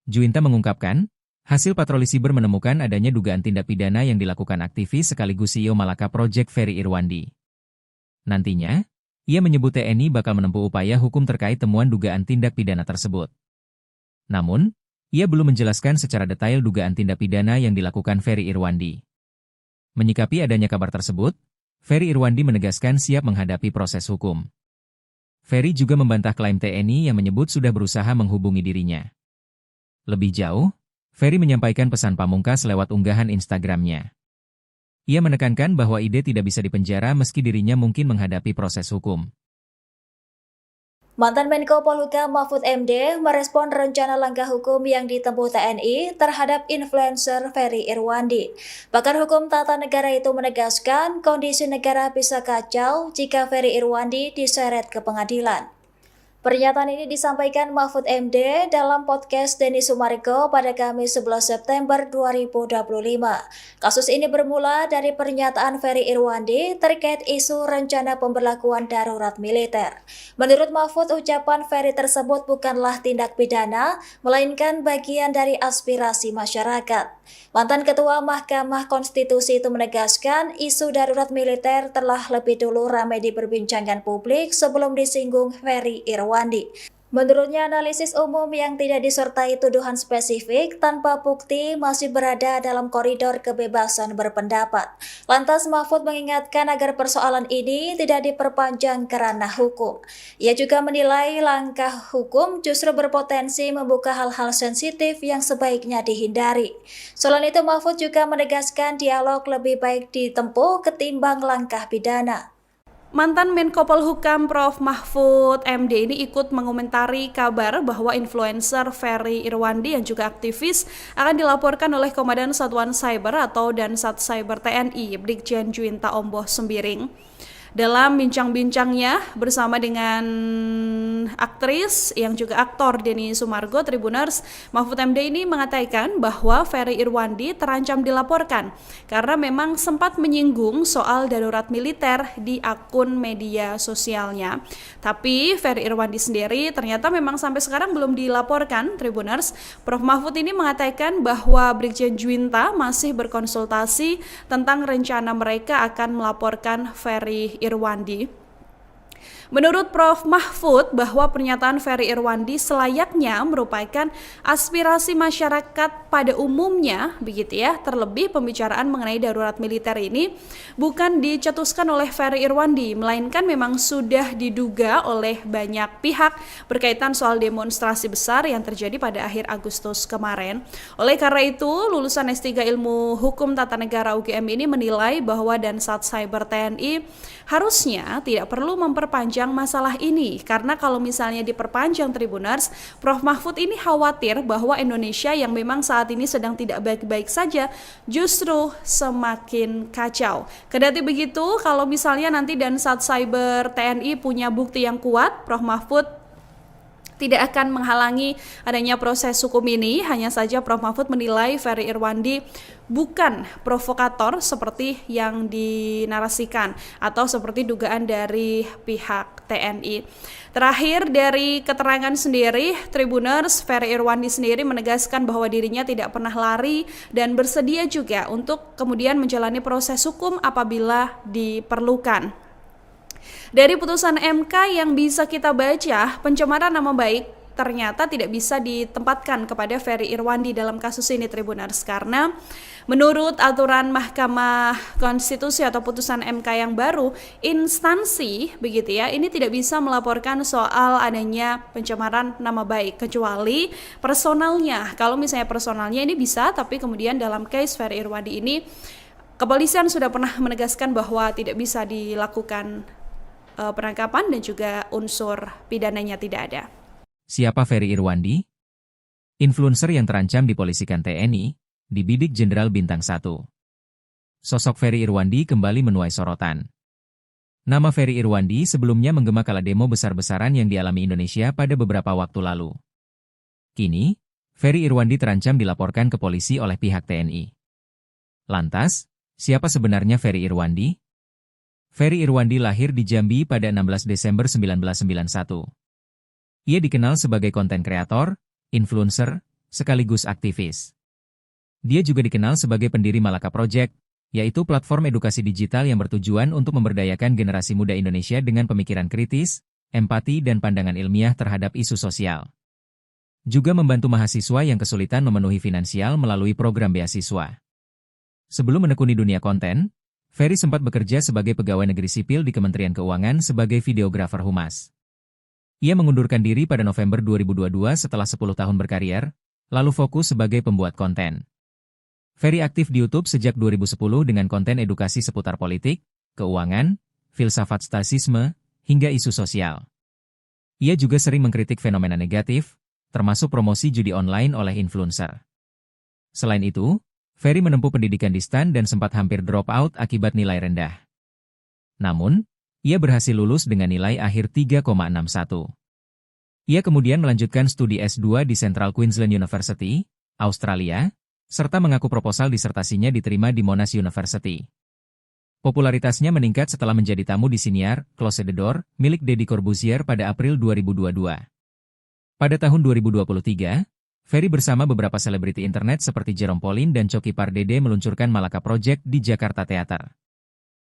Juwinta mengungkapkan, hasil patroli siber menemukan adanya dugaan tindak pidana yang dilakukan aktivis sekaligus CEO Malaka Project Ferry Irwandi. Nantinya, ia menyebut TNI bakal menempuh upaya hukum terkait temuan dugaan tindak pidana tersebut. Namun, ia belum menjelaskan secara detail dugaan tindak pidana yang dilakukan Ferry Irwandi. Menyikapi adanya kabar tersebut, Ferry Irwandi menegaskan siap menghadapi proses hukum. Ferry juga membantah klaim TNI yang menyebut sudah berusaha menghubungi dirinya. Lebih jauh, Ferry menyampaikan pesan pamungkas lewat unggahan Instagramnya. Ia menekankan bahwa Ide tidak bisa dipenjara meski dirinya mungkin menghadapi proses hukum. Mantan Menko Polhukam Mahfud MD merespon rencana langkah hukum yang ditempuh TNI terhadap influencer Ferry Irwandi. Pakar hukum tata negara itu menegaskan kondisi negara bisa kacau jika Ferry Irwandi diseret ke pengadilan. Pernyataan ini disampaikan Mahfud MD dalam podcast Denny Sumargo pada Kamis 11 September 2025. Kasus ini bermula dari pernyataan Ferry Irwandi terkait isu rencana pemberlakuan darurat militer. Menurut Mahfud, ucapan Ferry tersebut bukanlah tindak pidana, melainkan bagian dari aspirasi masyarakat. Mantan Ketua Mahkamah Konstitusi itu menegaskan isu darurat militer telah lebih dulu ramai diperbincangkan publik sebelum disinggung Ferry Irwandi. Menurutnya, analisis umum yang tidak disertai tuduhan spesifik tanpa bukti masih berada dalam koridor kebebasan berpendapat. Lantas Mahfud mengingatkan agar persoalan ini tidak diperpanjang ke ranah hukum. Ia juga menilai langkah hukum justru berpotensi membuka hal-hal sensitif yang sebaiknya dihindari. Selain itu, Mahfud juga menegaskan dialog lebih baik ditempuh ketimbang langkah pidana. Mantan Menko Polhukam Prof. Mahfud MD ini ikut mengomentari kabar bahwa influencer Ferry Irwandi yang juga aktivis akan dilaporkan oleh Komandan Satuan Cyber atau Dansat Cyber TNI Brigjen Juwinta Omboh Sembiring. Dalam bincang-bincangnya bersama dengan aktris yang juga aktor Denny Sumargo Tribuners, Mahfud MD ini mengatakan bahwa Ferry Irwandi terancam dilaporkan karena memang sempat menyinggung soal darurat militer di akun media sosialnya. Tapi Ferry Irwandi sendiri ternyata memang sampai sekarang belum dilaporkan Tribuners. Prof. Mahfud ini mengatakan bahwa Brigjen Juwinta masih berkonsultasi tentang rencana mereka akan melaporkan Ferry Irwandi. Menurut Prof. Mahfud bahwa pernyataan Ferry Irwandi selayaknya merupakan aspirasi masyarakat pada umumnya, begitu ya. Terlebih pembicaraan mengenai darurat militer ini bukan dicetuskan oleh Ferry Irwandi, melainkan memang sudah diduga oleh banyak pihak berkaitan soal demonstrasi besar yang terjadi pada akhir Agustus kemarin. Oleh karena itu, lulusan S3 Ilmu Hukum Tata Negara UGM ini menilai bahwa Dansat Cyber TNI harusnya tidak perlu memperpanjang masalah ini, karena kalau misalnya diperpanjang Tribuners, Prof. Mahfud ini khawatir bahwa Indonesia yang memang saat ini sedang tidak baik-baik saja justru semakin kacau. Kendati begitu, kalau misalnya nanti Dansat Cyber TNI punya bukti yang kuat, Prof. Mahfud tidak akan menghalangi adanya proses hukum ini. Hanya saja Prof. Mahfud menilai Ferry Irwandi bukan provokator seperti yang dinarasikan atau seperti dugaan dari pihak TNI. Terakhir dari keterangan sendiri, Tribuners, Ferry Irwandi sendiri menegaskan bahwa dirinya tidak pernah lari dan bersedia juga untuk kemudian menjalani proses hukum apabila diperlukan. Dari putusan MK yang bisa kita baca, pencemaran nama baik ternyata tidak bisa ditempatkan kepada Ferry Irwandi dalam kasus ini Tribuners, karena menurut aturan Mahkamah Konstitusi atau putusan MK yang baru, instansi begitu ya, ini tidak bisa melaporkan soal adanya pencemaran nama baik kecuali personalnya. Kalau misalnya personalnya ini bisa, tapi kemudian dalam case Ferry Irwandi ini kepolisian sudah pernah menegaskan bahwa tidak bisa dilakukan penangkapan dan juga unsur pidananya tidak ada. Siapa Ferry Irwandi? Influencer yang terancam dipolisikan TNI, dibidik Jenderal Bintang 1. Sosok Ferry Irwandi kembali menuai sorotan. Nama Ferry Irwandi sebelumnya menggema kala demo besar-besaran yang dialami Indonesia pada beberapa waktu lalu. Kini, Ferry Irwandi terancam dilaporkan ke polisi oleh pihak TNI. Lantas, siapa sebenarnya Ferry Irwandi? Ferry Irwandi lahir di Jambi pada 16 Desember 1991. Ia dikenal sebagai konten kreator, influencer, sekaligus aktivis. Dia juga dikenal sebagai pendiri Malaka Project, yaitu platform edukasi digital yang bertujuan untuk memberdayakan generasi muda Indonesia dengan pemikiran kritis, empati dan pandangan ilmiah terhadap isu sosial. Juga membantu mahasiswa yang kesulitan memenuhi finansial melalui program beasiswa. Sebelum menekuni dunia konten, Ferry sempat bekerja sebagai pegawai negeri sipil di Kementerian Keuangan sebagai videografer humas. Ia mengundurkan diri pada November 2022 setelah 10 tahun berkarir, lalu fokus sebagai pembuat konten. Ferry aktif di YouTube sejak 2010 dengan konten edukasi seputar politik, keuangan, filsafat stasisme, hingga isu sosial. Ia juga sering mengkritik fenomena negatif, termasuk promosi judi online oleh influencer. Selain itu, Ferry menempuh pendidikan di STAN dan sempat hampir drop out akibat nilai rendah. Namun, ia berhasil lulus dengan nilai akhir 3,61. Ia kemudian melanjutkan studi S2 di Central Queensland University, Australia, serta mengaku proposal disertasinya diterima di Monash University. Popularitasnya meningkat setelah menjadi tamu di siniar Close the Door milik Deddy Corbuzier pada April 2022. Pada tahun 2023, Ferry bersama beberapa selebriti internet seperti Jerome Pauline dan Coki Pardede meluncurkan Malaka Project di Jakarta Theater.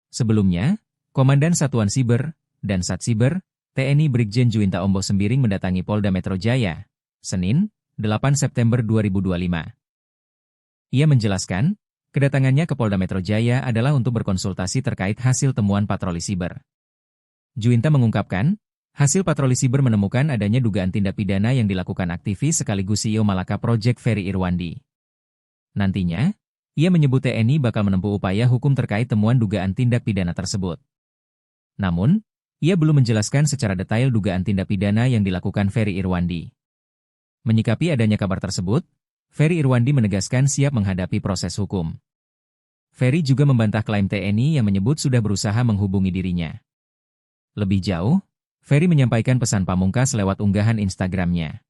Sebelumnya, Komandan Satuan Siber dan Satsiber, TNI Brigjen Juwinta Omboh Sembiring mendatangi Polda Metro Jaya, Senin, 8 September 2025. Ia menjelaskan, kedatangannya ke Polda Metro Jaya adalah untuk berkonsultasi terkait hasil temuan patroli siber. Juwinta mengungkapkan, hasil patroli siber menemukan adanya dugaan tindak pidana yang dilakukan aktivis sekaligus CEO Malaka Project Ferry Irwandi. Nantinya, ia menyebut TNI bakal menempuh upaya hukum terkait temuan dugaan tindak pidana tersebut. Namun, ia belum menjelaskan secara detail dugaan tindak pidana yang dilakukan Ferry Irwandi. Menyikapi adanya kabar tersebut, Ferry Irwandi menegaskan siap menghadapi proses hukum. Ferry juga membantah klaim TNI yang menyebut sudah berusaha menghubungi dirinya. Lebih jauh, Ferry menyampaikan pesan pamungkas lewat unggahan Instagramnya.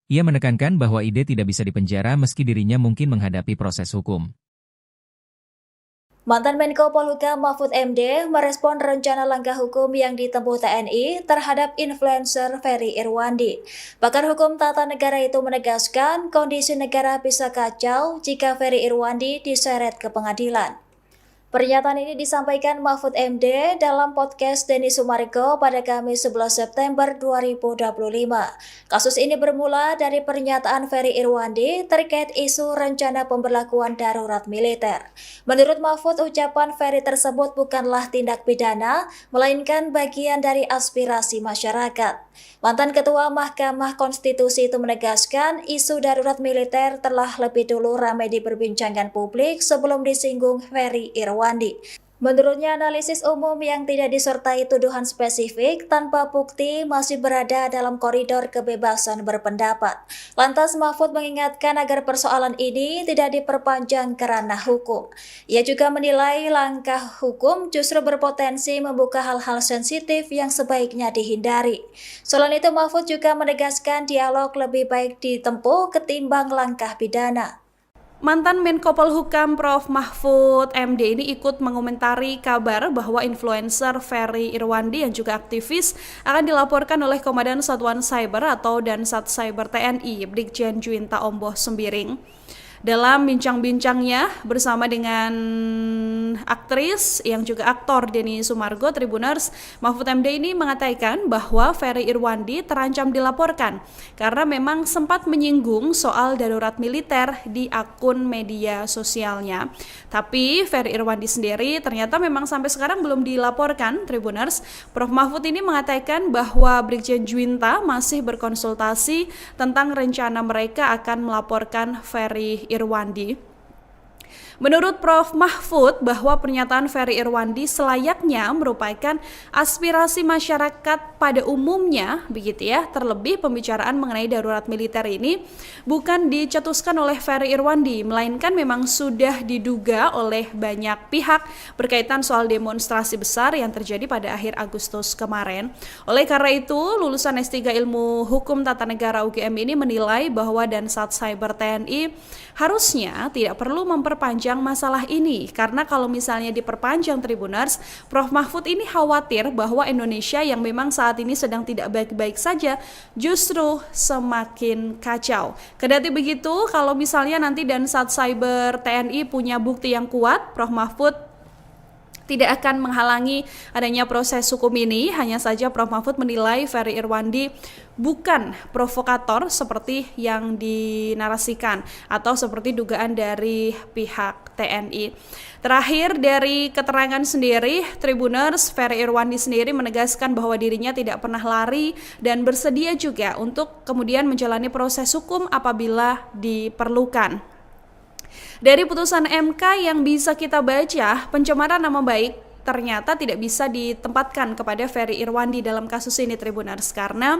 Ia menekankan bahwa ide tidak bisa dipenjara meski dirinya mungkin menghadapi proses hukum. Mantan Menko Polhukam Mahfud MD merespon rencana langkah hukum yang ditempuh TNI terhadap influencer Ferry Irwandi. Pakar hukum tata negara itu menegaskan kondisi negara bisa kacau jika Ferry Irwandi diseret ke pengadilan. Pernyataan ini disampaikan Mahfud MD dalam podcast Denny Sumargo pada Kamis 11 September 2025. Kasus ini bermula dari pernyataan Ferry Irwandi terkait isu rencana pemberlakuan darurat militer. Menurut Mahfud, ucapan Ferry tersebut bukanlah tindak pidana, melainkan bagian dari aspirasi masyarakat. Mantan Ketua Mahkamah Konstitusi itu menegaskan isu darurat militer telah lebih dulu ramai diperbincangkan publik sebelum disinggung Ferry Irwandi. Menurutnya, analisis umum yang tidak disertai tuduhan spesifik tanpa bukti masih berada dalam koridor kebebasan berpendapat. Lantas Mahfud mengingatkan agar persoalan ini tidak diperpanjang ke ranah hukum. Ia juga menilai langkah hukum justru berpotensi membuka hal-hal sensitif yang sebaiknya dihindari. Selain itu, Mahfud juga menegaskan dialog lebih baik ditempuh ketimbang langkah pidana. Mantan Menko Polhukam Prof. Mahfud MD ini ikut mengomentari kabar bahwa influencer Ferry Irwandi yang juga aktivis akan dilaporkan oleh Komandan Satuan Cyber atau Dansat Cyber TNI Brigjen Juwinta Omboh Sembiring. Dalam bincang-bincangnya bersama dengan aktris yang juga aktor Denny Sumargo Tribuners, Mahfud MD ini mengatakan bahwa Ferry Irwandi terancam dilaporkan karena memang sempat menyinggung soal darurat militer di akun media sosialnya. Tapi Ferry Irwandi sendiri ternyata memang sampai sekarang belum dilaporkan Tribuners. Prof. Mahfud ini mengatakan bahwa Brigjen Juwinta masih berkonsultasi tentang rencana mereka akan melaporkan Ferry Irwandi. Menurut Prof. Mahfud, bahwa pernyataan Ferry Irwandi selayaknya merupakan aspirasi masyarakat pada umumnya, begitu ya. Terlebih pembicaraan mengenai darurat militer ini bukan dicetuskan oleh Ferry Irwandi, melainkan memang sudah diduga oleh banyak pihak berkaitan soal demonstrasi besar yang terjadi pada akhir Agustus kemarin. Oleh karena itu, lulusan S3 Ilmu Hukum Tata Negara UGM ini menilai bahwa Dansat Cyber TNI harusnya tidak perlu memperpanjang masalah ini, karena kalau misalnya diperpanjang Tribuners, Prof. Mahfud ini khawatir bahwa Indonesia yang memang saat ini sedang tidak baik-baik saja justru semakin kacau. Kendati begitu, kalau misalnya nanti Dansat Cyber TNI punya bukti yang kuat, Prof. Mahfud tidak akan menghalangi adanya proses hukum ini. Hanya saja Prof. Mahfud menilai Ferry Irwandi bukan provokator seperti yang dinarasikan atau seperti dugaan dari pihak TNI. Terakhir, dari keterangan sendiri, Tribuners, Ferry Irwandi sendiri menegaskan bahwa dirinya tidak pernah lari dan bersedia juga untuk kemudian menjalani proses hukum apabila diperlukan. Dari putusan MK yang bisa kita baca, pencemaran nama baik ternyata tidak bisa ditempatkan kepada Ferry Irwandi dalam kasus ini, Tribuners, karena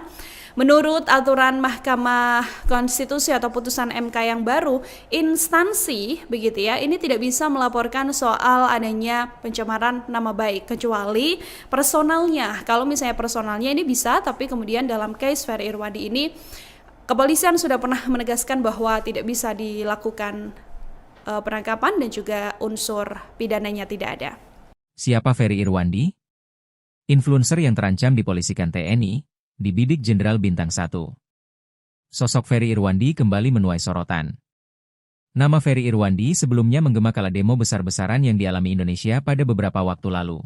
menurut aturan Mahkamah Konstitusi atau putusan MK yang baru, instansi begitu ya, ini tidak bisa melaporkan soal adanya pencemaran nama baik kecuali personalnya. Kalau misalnya personalnya ini bisa, tapi kemudian dalam case Ferry Irwandi ini kepolisian sudah pernah menegaskan bahwa tidak bisa dilakukan penangkapan dan juga unsur pidananya tidak ada. Siapa Ferry Irwandi? Influencer yang terancam dipolisikan TNI, dibidik Jenderal Bintang 1. Sosok Ferry Irwandi kembali menuai sorotan. Nama Ferry Irwandi sebelumnya menggema kala demo besar-besaran yang dialami Indonesia pada beberapa waktu lalu.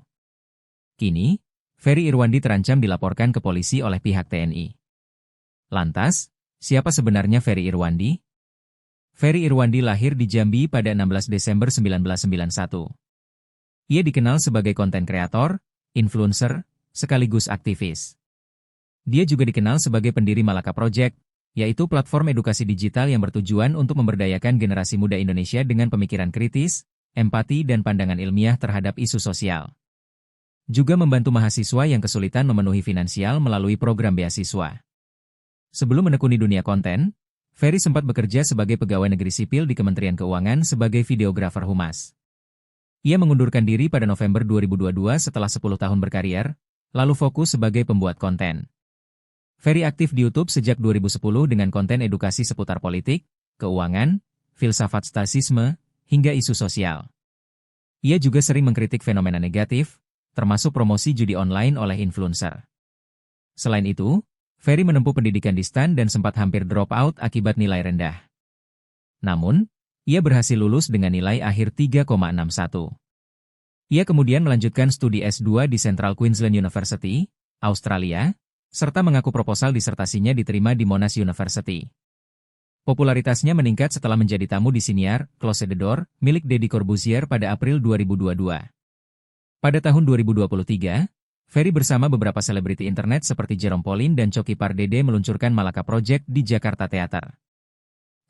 Kini, Ferry Irwandi terancam dilaporkan ke polisi oleh pihak TNI. Lantas, siapa sebenarnya Ferry Irwandi? Ferry Irwandi lahir di Jambi pada 16 Desember 1991. Ia dikenal sebagai konten kreator, influencer, sekaligus aktivis. Dia juga dikenal sebagai pendiri Malaka Project, yaitu platform edukasi digital yang bertujuan untuk memberdayakan generasi muda Indonesia dengan pemikiran kritis, empati dan pandangan ilmiah terhadap isu sosial. Juga membantu mahasiswa yang kesulitan memenuhi finansial melalui program beasiswa. Sebelum menekuni dunia konten, Ferry sempat bekerja sebagai pegawai negeri sipil di Kementerian Keuangan sebagai videografer humas. Ia mengundurkan diri pada November 2022 setelah 10 tahun berkarir, lalu fokus sebagai pembuat konten. Ferry aktif di YouTube sejak 2010 dengan konten edukasi seputar politik, keuangan, filsafat stasisme, hingga isu sosial. Ia juga sering mengkritik fenomena negatif, termasuk promosi judi online oleh influencer. Selain itu, Ferry menempuh pendidikan di STAN dan sempat hampir drop out akibat nilai rendah. Namun, ia berhasil lulus dengan nilai akhir 3,61. Ia kemudian melanjutkan studi S2 di Central Queensland University, Australia, serta mengaku proposal disertasinya diterima di Monash University. Popularitasnya meningkat setelah menjadi tamu di siniar Close the Door milik Deddy Corbuzier pada April 2022. Pada tahun 2023, Ferry bersama beberapa selebriti internet seperti Jerome Pauline dan Coki Pardede meluncurkan Malaka Project di Jakarta Theater.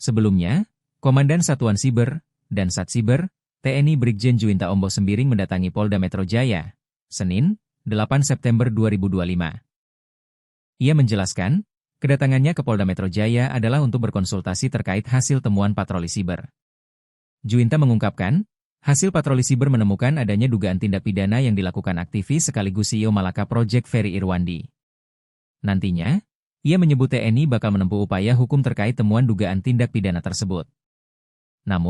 Sebelumnya, Komandan Satuan Siber, Dansat Cyber, TNI Brigjen Juwinta Ombo Sembiring mendatangi Polda Metro Jaya, Senin, 8 September 2025. Ia menjelaskan, kedatangannya ke Polda Metro Jaya adalah untuk berkonsultasi terkait hasil temuan patroli siber. Juwinta mengungkapkan, hasil patroli siber menemukan adanya dugaan tindak pidana yang dilakukan aktivis sekaligus CEO Malaka Project Ferry Irwandi. Nantinya, ia menyebut TNI bakal menempuh upaya hukum terkait temuan dugaan tindak pidana tersebut. Namun,